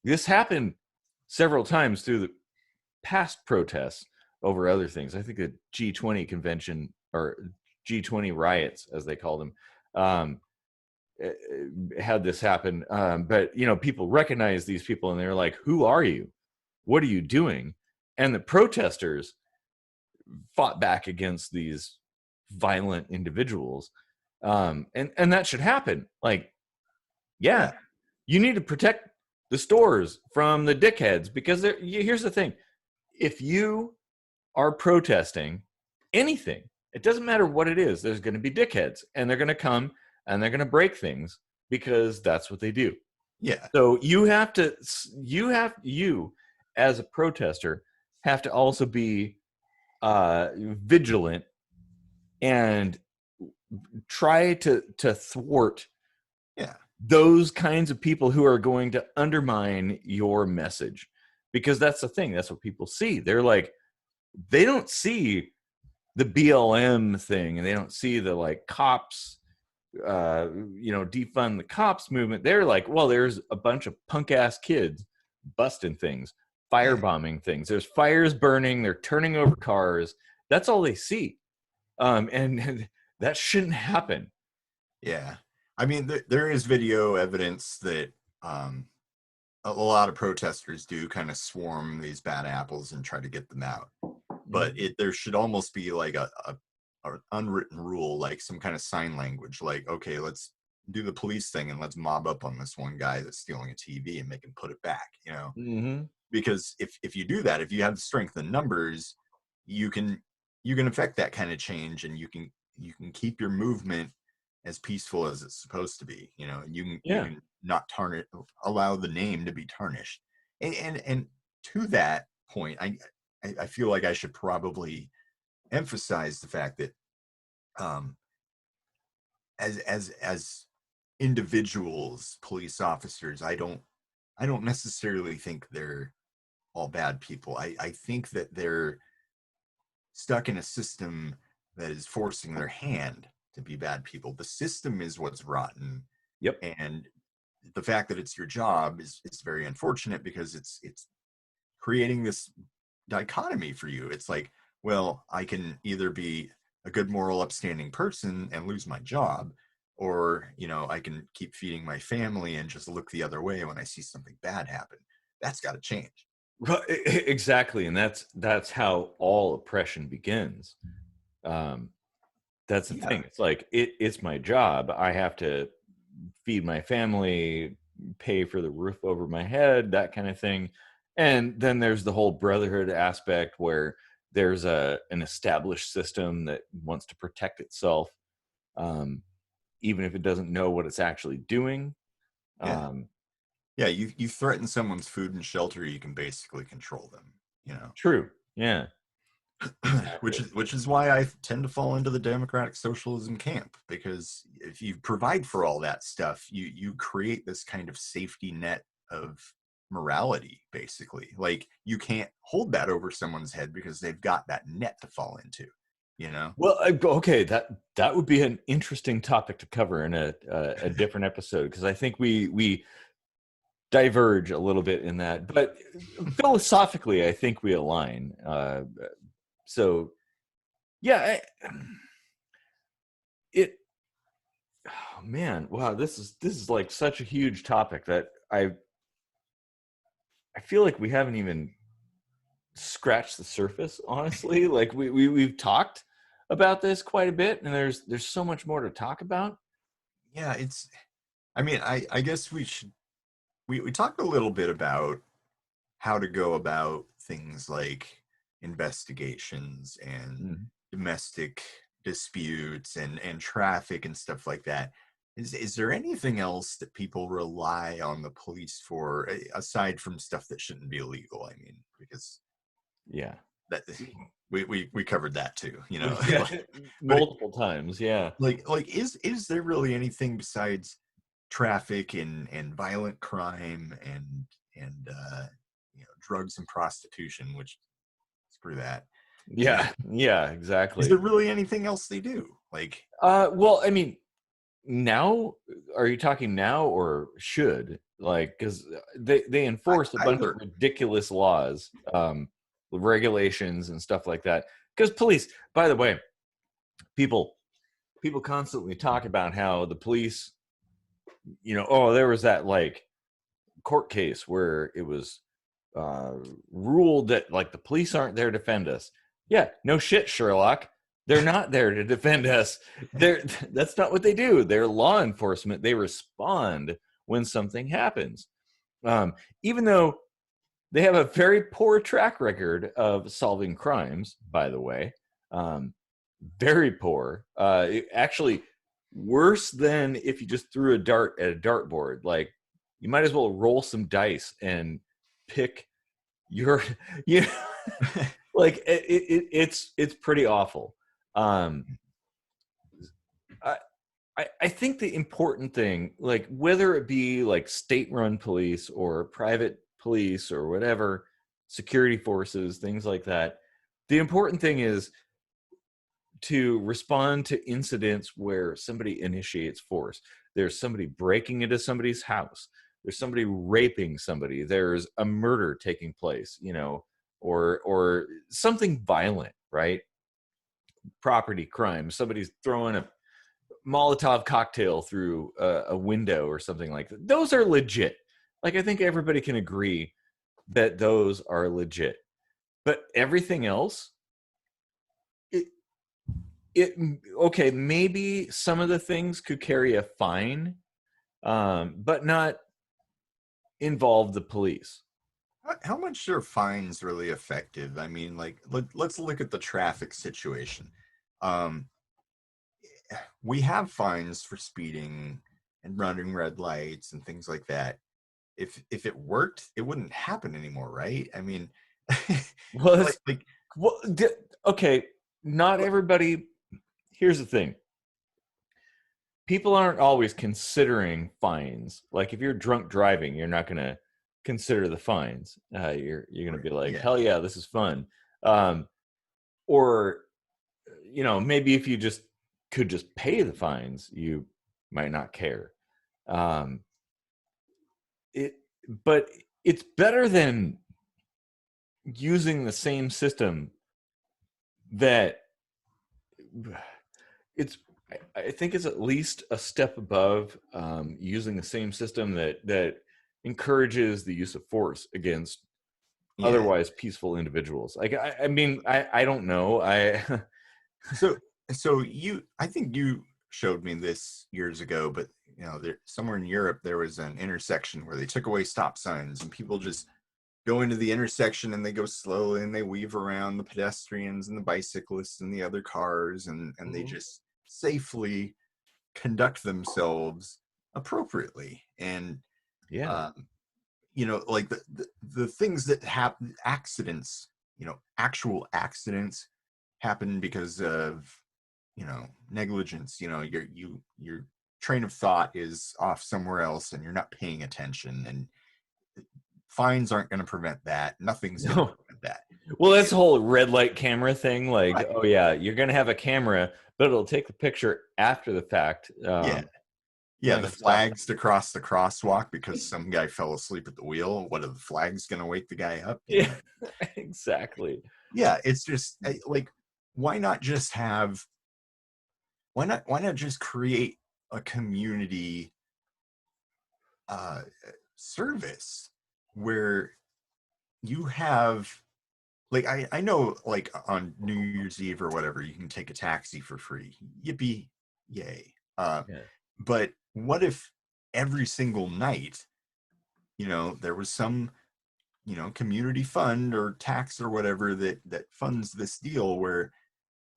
This happened several times through the past protests over other things. I think the G20 convention or G20 riots, as they call them, um, had this happen. But people recognize these people and they're like, "Who are you? What are you doing?" And the protesters fought back against these violent individuals, and that should happen. Like, yeah, Yeah. you need to protect the stores from the dickheads because here's the thing: if you are protesting anything, it doesn't matter what it is, there's going to be dickheads and they're going to come and they're going to break things because that's what they do. Yeah. So you as a protester have to also be vigilant and try to thwart Yeah. those kinds of people who are going to undermine your message, because that's the thing. That's what people see. They're like, they don't see the BLM thing, and they don't see the like cops, defund the cops movement. They're like, well, there's a bunch of punk ass kids busting things, Yeah. firebombing things. There's fires burning. They're turning over cars. That's all they see. And that shouldn't happen. Yeah. I mean, there is video evidence that a lot of protesters do kind of swarm these bad apples and try to get them out. But there should almost be like a unwritten rule, like some kind of sign language, like, okay, let's do the police thing and let's mob up on this one guy that's stealing a TV and make him put it back, Mm-hmm. because if you do that, if you have the strength in numbers, you can affect that kind of change, and you can keep your movement as peaceful as it's supposed to be, and you can not tarnish, allow the name to be tarnished. And to that point, I feel like I should probably emphasize the fact that as individuals, police officers, I don't necessarily think they're all bad people. I think that they're stuck in a system that is forcing their hand to be bad people. The system is what's rotten. Yep. And the fact that it's your job is very unfortunate, because it's creating this dichotomy for you. It's like, well, I can either be a good, moral, upstanding person and lose my job, or I can keep feeding my family and just look the other way when I see something bad happen. That's got to change. Exactly. And that's how all oppression begins. That's the thing. It's like, it's my job. I have to feed my family, pay for the roof over my head, that kind of thing. And then there's the whole brotherhood aspect, where there's an established system that wants to protect itself, even if it doesn't know what it's actually doing. Yeah. You threaten someone's food and shelter, you can basically control them. True. Yeah. Exactly. which is why I tend to fall into the democratic socialism camp, because if you provide for all that stuff, you create this kind of safety net of morality, basically. Like, you can't hold that over someone's head because they've got that net to fall into. Well, okay, that would be an interesting topic to cover in a different episode, because I think we diverge a little bit in that, but philosophically, I think we align. So, yeah, oh man, wow, this is like such a huge topic that I feel like we haven't even scratched the surface, honestly. Like we've talked about this quite a bit, and there's so much more to talk about. Yeah, I mean, I guess we talked a little bit about how to go about things like investigations and domestic disputes and traffic and stuff like that. Is there anything else that people rely on the police for, aside from stuff that shouldn't be illegal? I mean, because that we covered that too, Multiple times. Yeah. Like is there really anything besides traffic and violent crime and drugs and prostitution, which, screw that. Yeah, exactly. Is there really anything else they do? Like, well, I mean, now, are you talking now or should? Like, because they enforce a bunch of ridiculous laws, regulations and stuff like that. Because police, by the way, people constantly talk about how the police, there was that like court case where it was ruled that like the police aren't there to defend us. Yeah, no shit, Sherlock. They're not there to defend us. That's not what they do. They're law enforcement. They respond when something happens. Even though they have a very poor track record of solving crimes, by the way. Very poor. Actually, worse than if you just threw a dart at a dartboard. Like, you might as well roll some dice and pick your, like it's pretty awful. I think the important thing, like whether it be like state-run police or private police or whatever, security forces, things like that, the important thing is to respond to incidents where somebody initiates force. There's somebody breaking into somebody's house. There's somebody raping somebody. There's a murder taking place, you know, or something violent, right? Property crime. Somebody's throwing a Molotov cocktail through a window or something like that. Those are legit. Like, I think everybody can agree that those are legit. But everything else, it, it okay, maybe some of the things could carry a fine, but not involve the police. How much are fines really effective? I mean, like, let's look at the traffic situation. Um, we have fines for speeding and running red lights and things like that. If it worked, it wouldn't happen anymore, right? I mean, Well, like well, okay, not everybody. Here's the thing: people aren't always considering fines. Like, if you're drunk driving, you're not going to consider the fines. You're going to be like, yeah. hell yeah, this is fun. Um, or you know, maybe if you just could just pay the fines, you might not care. Um, it, but it's better than using the same system that it's. I think it's at least a step above using the same system that encourages the use of force against Yeah. otherwise peaceful individuals. Like, I mean, I don't know. So I think you showed me this years ago, but you know, there somewhere in Europe there was an intersection where they took away stop signs and people just go into the intersection and they go slowly and they weave around the pedestrians and the bicyclists and the other cars and they Mhm. just safely conduct themselves appropriately. And Yeah. um, you know, like the things that happen, accidents, you know, actual accidents happen because of, you know, negligence. You know, your train of thought is off somewhere else and you're not paying attention, and fines aren't going to prevent that. Nothing's going to No. prevent that. Well, that's the whole red light camera thing. Like, Right. oh yeah, you're gonna have a camera, but it'll take the picture after the fact. Yeah. It's Yeah, not the gonna stop. flags to cross the crosswalk because some guy fell asleep at the wheel. What are the flags going to wake the guy up? You Yeah, know? exactly. Yeah, it's just like, why not just have, why not just create a community uh, service where you have, like, I know, like on New Year's Eve or whatever, you can take a taxi for free. Yippee, yay. Yeah. But what if every single night, you know, there was some, you know, community fund or tax or whatever that funds this deal where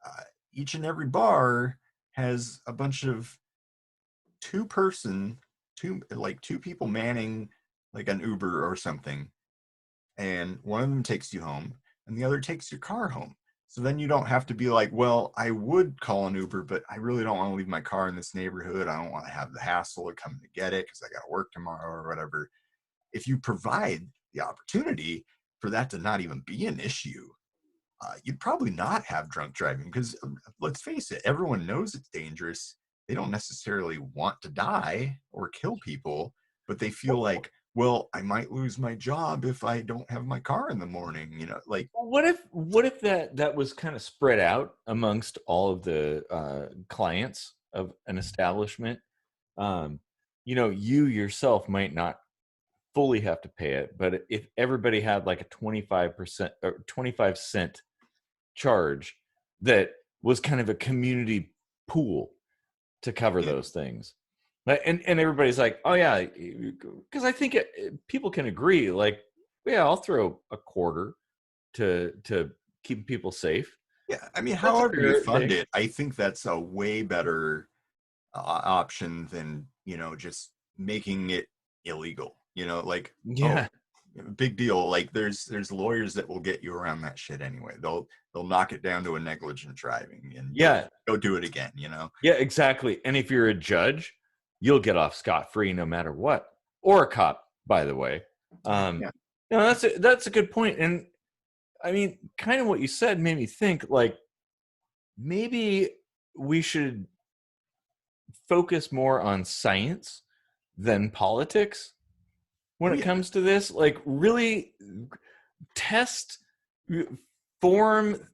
uh, each and every bar has a bunch of two person, two people manning like an Uber or something, and one of them takes you home and the other takes your car home. So then you don't have to be like, well, I would call an Uber, but I really don't want to leave my car in this neighborhood. I don't want to have the hassle of coming to get it because I got to work tomorrow or whatever. If you provide the opportunity for that to not even be an issue, you'd probably not have drunk driving because, let's face it, everyone knows it's dangerous. They don't necessarily want to die or kill people, but they feel like, well, I might lose my job if I don't have my car in the morning. You know, like, What if that was kind of spread out amongst all of the clients of an establishment? Um, you know, you yourself might not fully have to pay it, but if everybody had like a 25% or 25-cent charge that was kind of a community pool to cover yeah, those things. And everybody's like, oh yeah, because I think people can agree, like, yeah, I'll throw a quarter to keep people safe. yeah. I mean, That's a however you fair fund thing. it, I think that's a way better option than, you know, just making it illegal. You know, like, oh, Yeah. big deal. Like there's lawyers that will get you around that shit anyway. They'll knock it down to a negligent driving and Yeah. go do it again, you know? Yeah, exactly. And if you're a judge, you'll get off scot-free no matter what. Or a cop, by the way. Yeah. No, that's a good point. And I mean, kind of what you said made me think, like, maybe we should focus more on science than politics when Oh, it yeah. comes to this. Like, really test, form Experiments.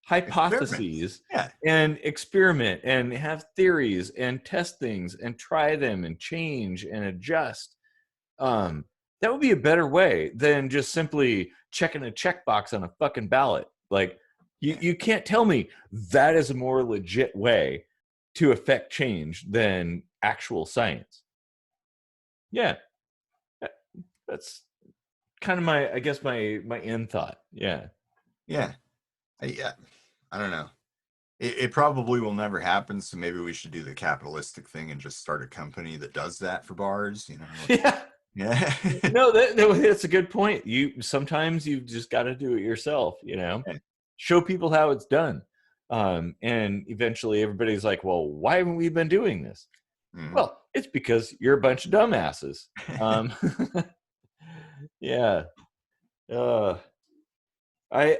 hypotheses Yeah. and experiment and have theories and test things and try them and change and adjust. That would be a better way than just simply checking a checkbox on a fucking ballot. Like, you can't tell me that is a more legit way to affect change than actual science. Yeah, that's kind of my, I guess, my end thought. Yeah. Yeah. Yeah. I don't know. It probably will never happen, so maybe we should do the capitalistic thing and just start a company that does that for bars, you know? Yeah. Yeah. No, that's a good point. Sometimes you've just got to do it yourself, you know? Show people how it's done. And eventually everybody's like, well, why haven't we been doing this? Mhm. Well, it's because you're a bunch of dumbasses. Yeah. I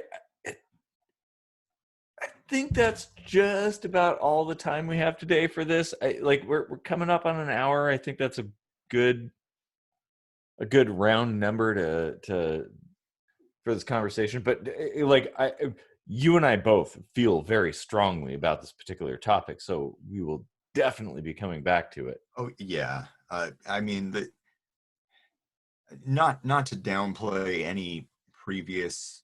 think that's just about all the time we have today for this. We're coming up on an hour. I think that's a good round number to for this conversation. But you and I both feel very strongly about this particular topic, so we will definitely be coming back to it. Oh yeah. I mean, not to downplay any previous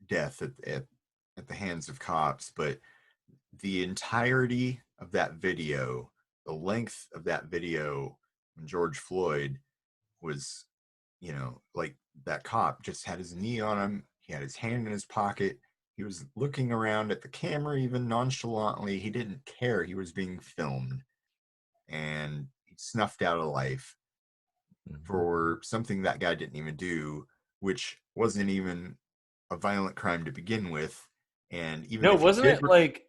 death at the hands of cops, but the entirety of that video, the length of that video when George Floyd was, you know, like that cop just had his knee on him, he had his hand in his pocket, he was looking around at the camera even nonchalantly, he didn't care he was being filmed, and he snuffed out a life for something that guy didn't even do, which wasn't even a violent crime to begin with. And even No, if he wasn't did it like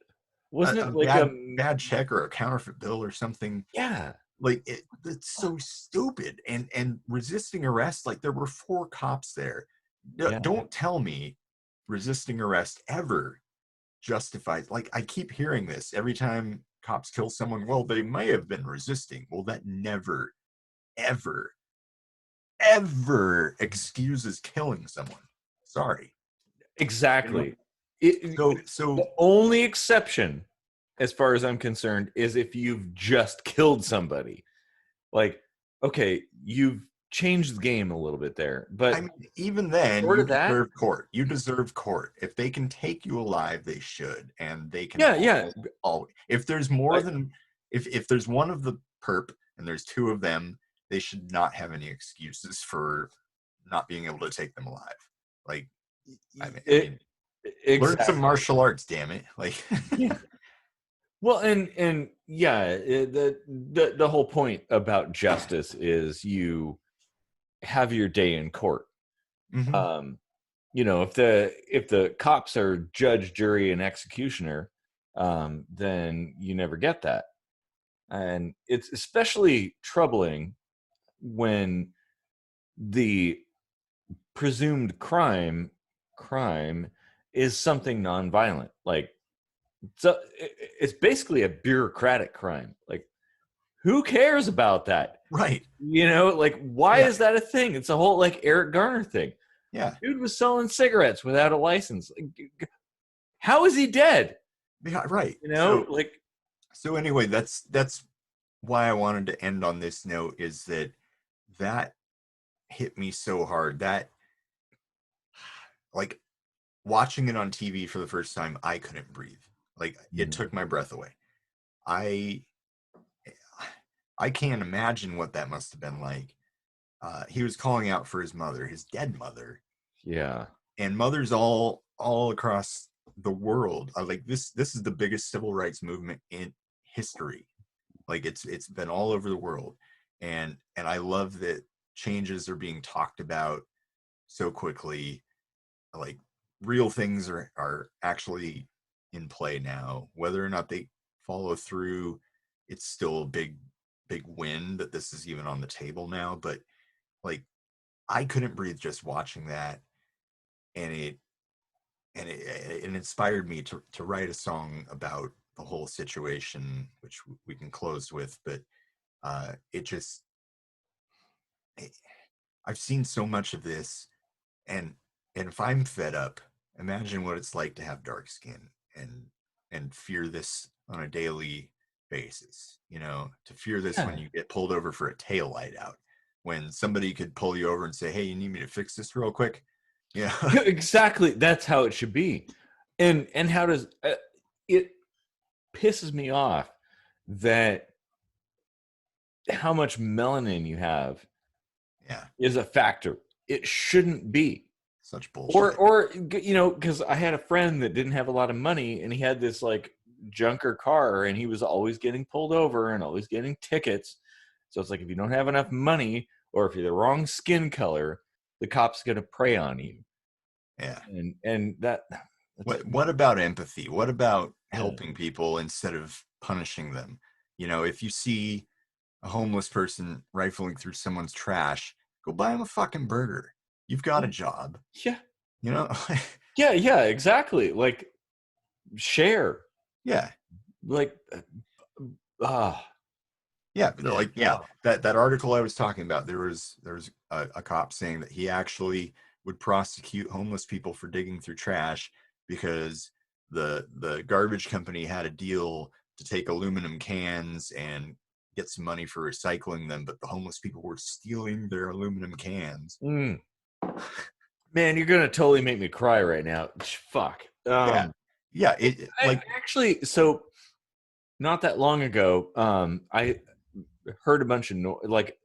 a like bad check or a counterfeit bill or something, yeah. like it's so stupid. And resisting arrest, like there were 4 cops there. Yeah. Don't tell me resisting arrest ever justifies, like I keep hearing this every time cops kill someone, well, they may have been resisting. Well, that never, ever, ever excuses killing someone. Sorry. Exactly. So The only exception, as far as I'm concerned, is if you've just killed somebody. Like, okay, you've changed the game a little bit there, but I mean, even then, short you of that, deserve court. You deserve court. If they can take you alive, they should, and they can. yeah. All if there's more Like, than if there's one of the perp and there's 2 of them, they should not have any excuses for not being able to take them alive. Like, I mean, learn some exactly. martial arts, damn it! Like, Yeah. Well, and yeah, the whole point about justice is you have your day in court. mhm. You know, if the cops are judge, jury, and executioner, then you never get that. And it's especially troubling when the presumed crime is something nonviolent. Like, so it's basically a bureaucratic crime. Like, who cares about that? Right? You know, like, why Yeah, is that a thing? It's a whole, like, Eric Garner thing. yeah, Dude was selling cigarettes without a license. Like, how is he dead? yeah. Right. You know, like, So anyway, that's why I wanted to end on this note, is that hit me so hard that, like, watching it on TV for the first time, I couldn't breathe. Like, it took my breath away. I I can't imagine what that must have been like. He was calling out for his mother, his dead mother, yeah, and mothers all across the world. Like, this is the biggest civil rights movement in history. Like, it's been all over the world, and I love that changes are being talked about so quickly. Like real things are actually in play now. Whether or not they follow through, it's still a big win that this is even on the table now. But like, I couldn't breathe just watching that, and it inspired me to write a song about the whole situation, which we can close with. But it just, I've seen so much of this, and if I'm fed up, imagine what it's like to have dark skin and fear this on a daily basis. You know, to fear this when Yeah. you get pulled over for a tail light out, when somebody could pull you over and say, "Hey, you need me to fix this real quick." Yeah. Yeah, exactly. That's how it should be. And how does it pisses me off that how much melanin you have Yeah. is a factor. It shouldn't be. Such Or bullshit. because I had a friend that didn't have a lot of money and he had this like junker car and he was always getting pulled over and always getting tickets. So it's like if you don't have enough money or if you're the wrong skin color, the cop's gonna prey on you. Yeah. And that's What about empathy? What about yeah. helping people instead of punishing them? You know, if you see a homeless person rifling through someone's trash, go buy them a fucking burger. You've got a job, Yeah. you know? Yeah, exactly. Like share. Yeah. Like ah Yeah, yeah. like yeah, that article I was talking about, there was a cop saying that he actually would prosecute homeless people for digging through trash because the garbage company had a deal to take aluminum cans and get some money for recycling them, but the homeless people were stealing their aluminum cans. Mm. Man, you're gonna totally make me cry right now. Fuck. Yeah, yeah, it I like actually so not that long ago, I heard a bunch of like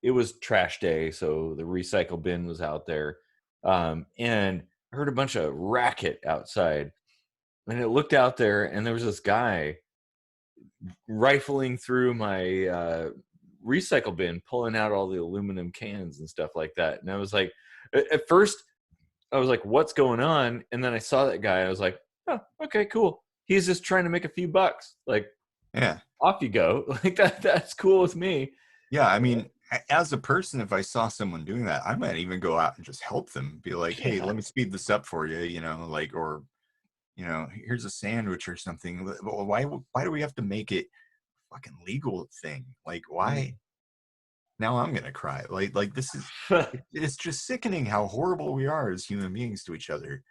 it was trash day, so the recycle bin was out there, and I heard a bunch of racket outside, and it looked out there, and there was this guy rifling through my recycle bin, pulling out all the aluminum cans and stuff like that, and I was like, at first, I was like, "What's going on?" And then I saw that guy, I was like, "Oh, okay, cool. He's just trying to make a few bucks. Like, yeah. off you go. Like that's cool with me." Yeah, I mean, as a person, if I saw someone doing that, I might even go out and just help them. Be like, "Hey, Yeah. let me speed this up for you," you know, like, or here's a sandwich or something. Why do we have to make it fucking legal thing? Like, why? Now I'm gonna cry. Like this is it's just sickening how horrible we are as human beings to each other,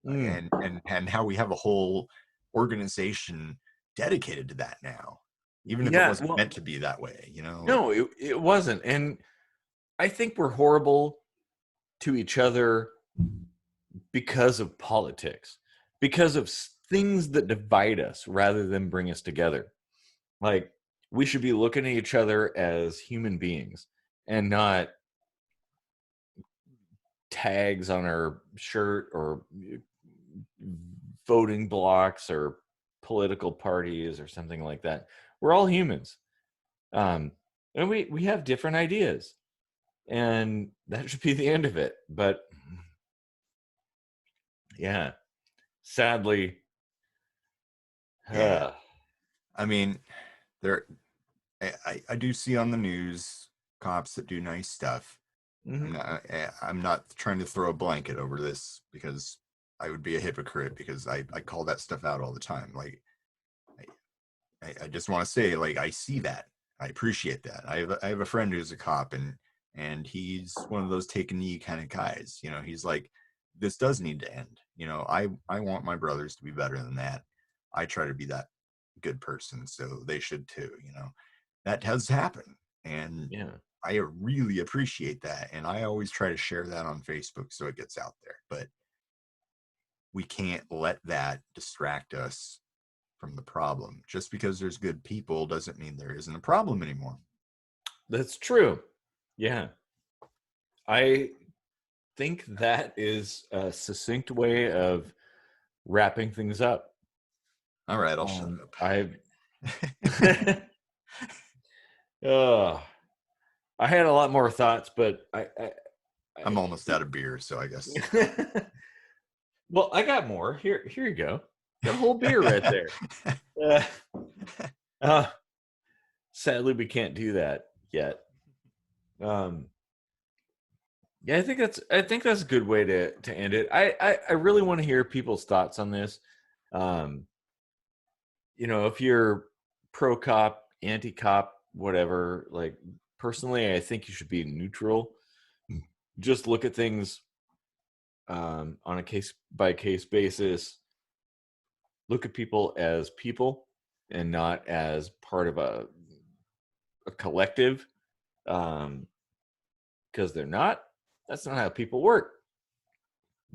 Mm. and how we have a whole organization dedicated to that now, even if it Yeah. wasn't Well, meant to be that way. no, it wasn't. And I think we're horrible to each other because of politics, because of things that divide us rather than bring us together. Like, we should be looking at each other as human beings and not tags on our shirt or voting blocks or political parties or something like that. We're all humans. And we have different ideas. And that should be the end of it. But yeah, sadly, Yeah, uh, I mean, there I do see on the news cops that do nice stuff. mhm. I'm not trying to throw a blanket over this because I would be a hypocrite because I call that stuff out all the time. Like I just want to say, like, I see that. I appreciate that. I have a friend who's a cop, and he's one of those take a knee kind of guys. He's like, this does need to end. I want my brothers to be better than that. I try to be that good person, so they should too. That has happened, and Yeah. I really appreciate that. And I always try to share that on Facebook so it gets out there. But we can't let that distract us from the problem. Just because there's good people doesn't mean there isn't a problem anymore. That's true. Yeah. I think that is a succinct way of wrapping things up. All right, I'll shut up. I uh, I had a lot more thoughts, but I'm almost out of beer, so I guess. Well, I got more. Here you go. Got a whole beer right there. Sadly, we can't do that yet. Yeah, I think that's a good way to end it. I really want to hear people's thoughts on this. If you're pro cop, anti cop, whatever, like personally, I think you should be neutral. Just look at things on a case by case basis. Look at people as people and not as part of a collective, because they're not. That's not how people work.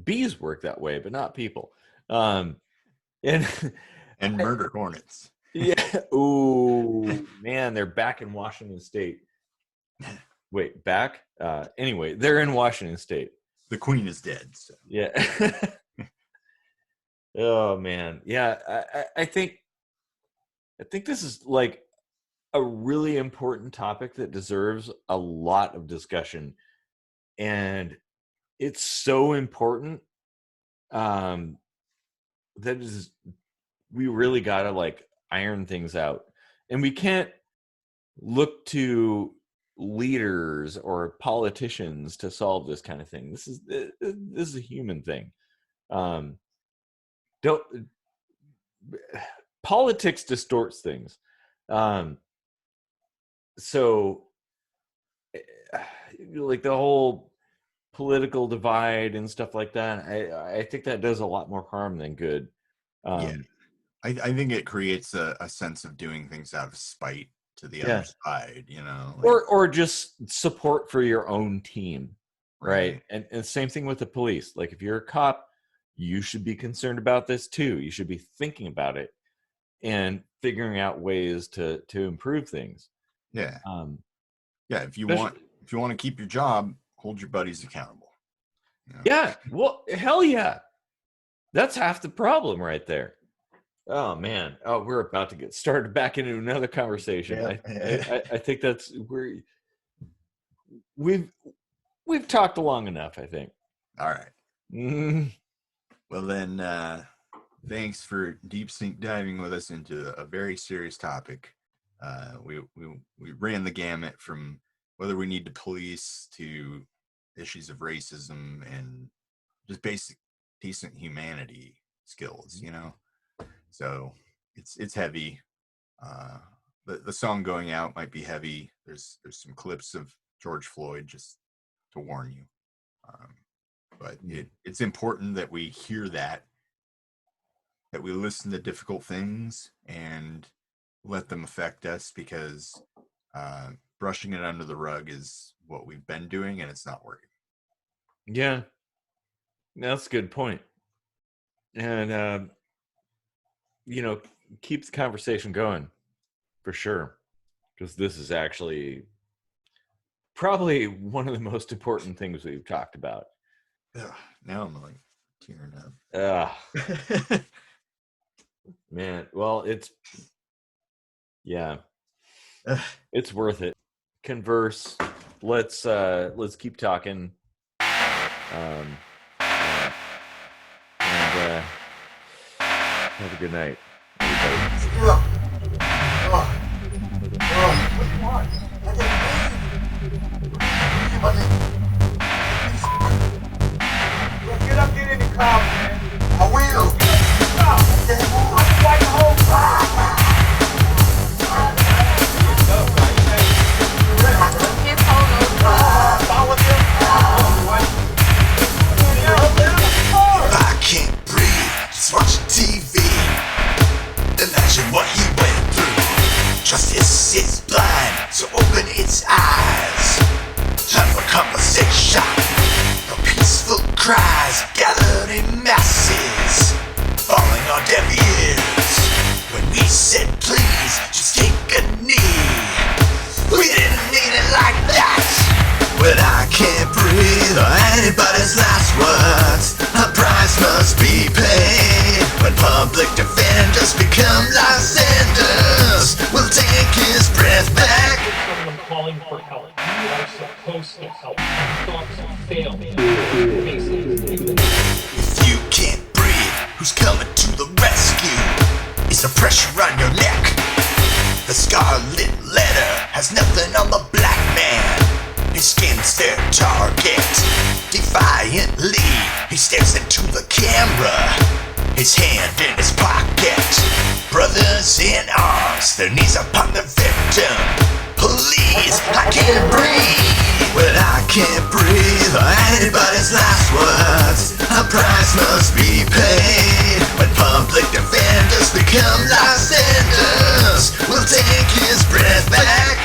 Bees work that way, but not people. And murder hornets. Yeah. Ooh, man, they're back in Washington State. Wait, back? Anyway, they're in Washington State. The queen is dead. So. Yeah. Oh man, yeah. I think this is like a really important topic that deserves a lot of discussion, and it's so important that we really gotta like iron things out, and we can't look to leaders or politicians to solve this kind of thing. This is a human thing. Politics distorts things. So like the whole political divide and stuff like that, I think that does a lot more harm than good. Yeah. I think it creates a sense of doing things out of spite to the other side, or just support for your own team, right? And same thing with the police. Like if you're a cop, you should be concerned about this too. You should be thinking about it and figuring out ways to improve things. Yeah. If you want to keep your job, hold your buddies accountable. Yeah. Well, hell yeah. That's half the problem right there. Oh man. Oh, we're about to get started back into another conversation. Yeah. I think we've talked long enough, I think. All right. Mm-hmm. Well then, thanks for deep sink diving with us into a very serious topic. We ran the gamut from whether we need to police to issues of racism and just basic decent humanity skills, So it's heavy. The song going out might be heavy. There's some clips of George Floyd, just to warn you. But it's important that we hear that we listen to difficult things and let them affect us, because brushing it under the rug is what we've been doing, and it's not working. Yeah, that's a good point. And, keep the conversation going for sure, because this is actually probably one of the most important things we've talked about. Ugh, now I'm like tearing up. Man, well, it's worth it. Converse. Let's keep talking. And have a good night, everybody. What do you want? Get up, get in the car, man. I will. Fight the whole car. I can't breathe, just watching TV. Imagine what he went through. Justice is blind, so open its eyes. Time for conversation. The peaceful cries gathered in masses, falling on deaf ears. When we said please, just take a knee, we didn't mean it like that. When I can't breathe or anybody's last words, a price must be paid. When public defenders become Lysander, we'll take his breath back. Someone calling for help. who's coming to the rescue? Is the pressure on your neck? The scarlet letter has nothing on the black man. His skin's their target. Defiantly, he stares into the camera, his hand in his pocket. Brothers in arms, their knees upon the victim. Police, I can't breathe. When I can't breathe, anybody's last words, a price must be paid. When public defenders become lifesavers, we'll take his breath back.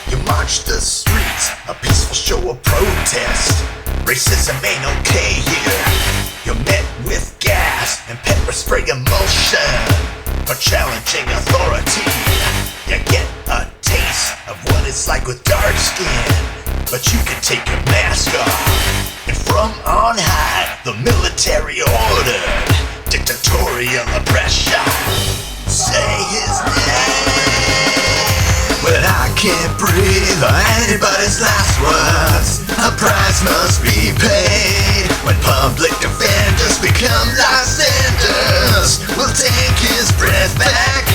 You march the streets, a peaceful show of protest. Racism ain't okay here. You're met with gas and pepper spray emulsion for challenging authority. You get a taste of what it's like with dark skin, but you can take your mask off. And from on high, the military ordered dictatorial oppression. Say his name. When I can't breathe, anybody's last words, a price must be paid. When public defenders become lifesavers, we'll take his breath back.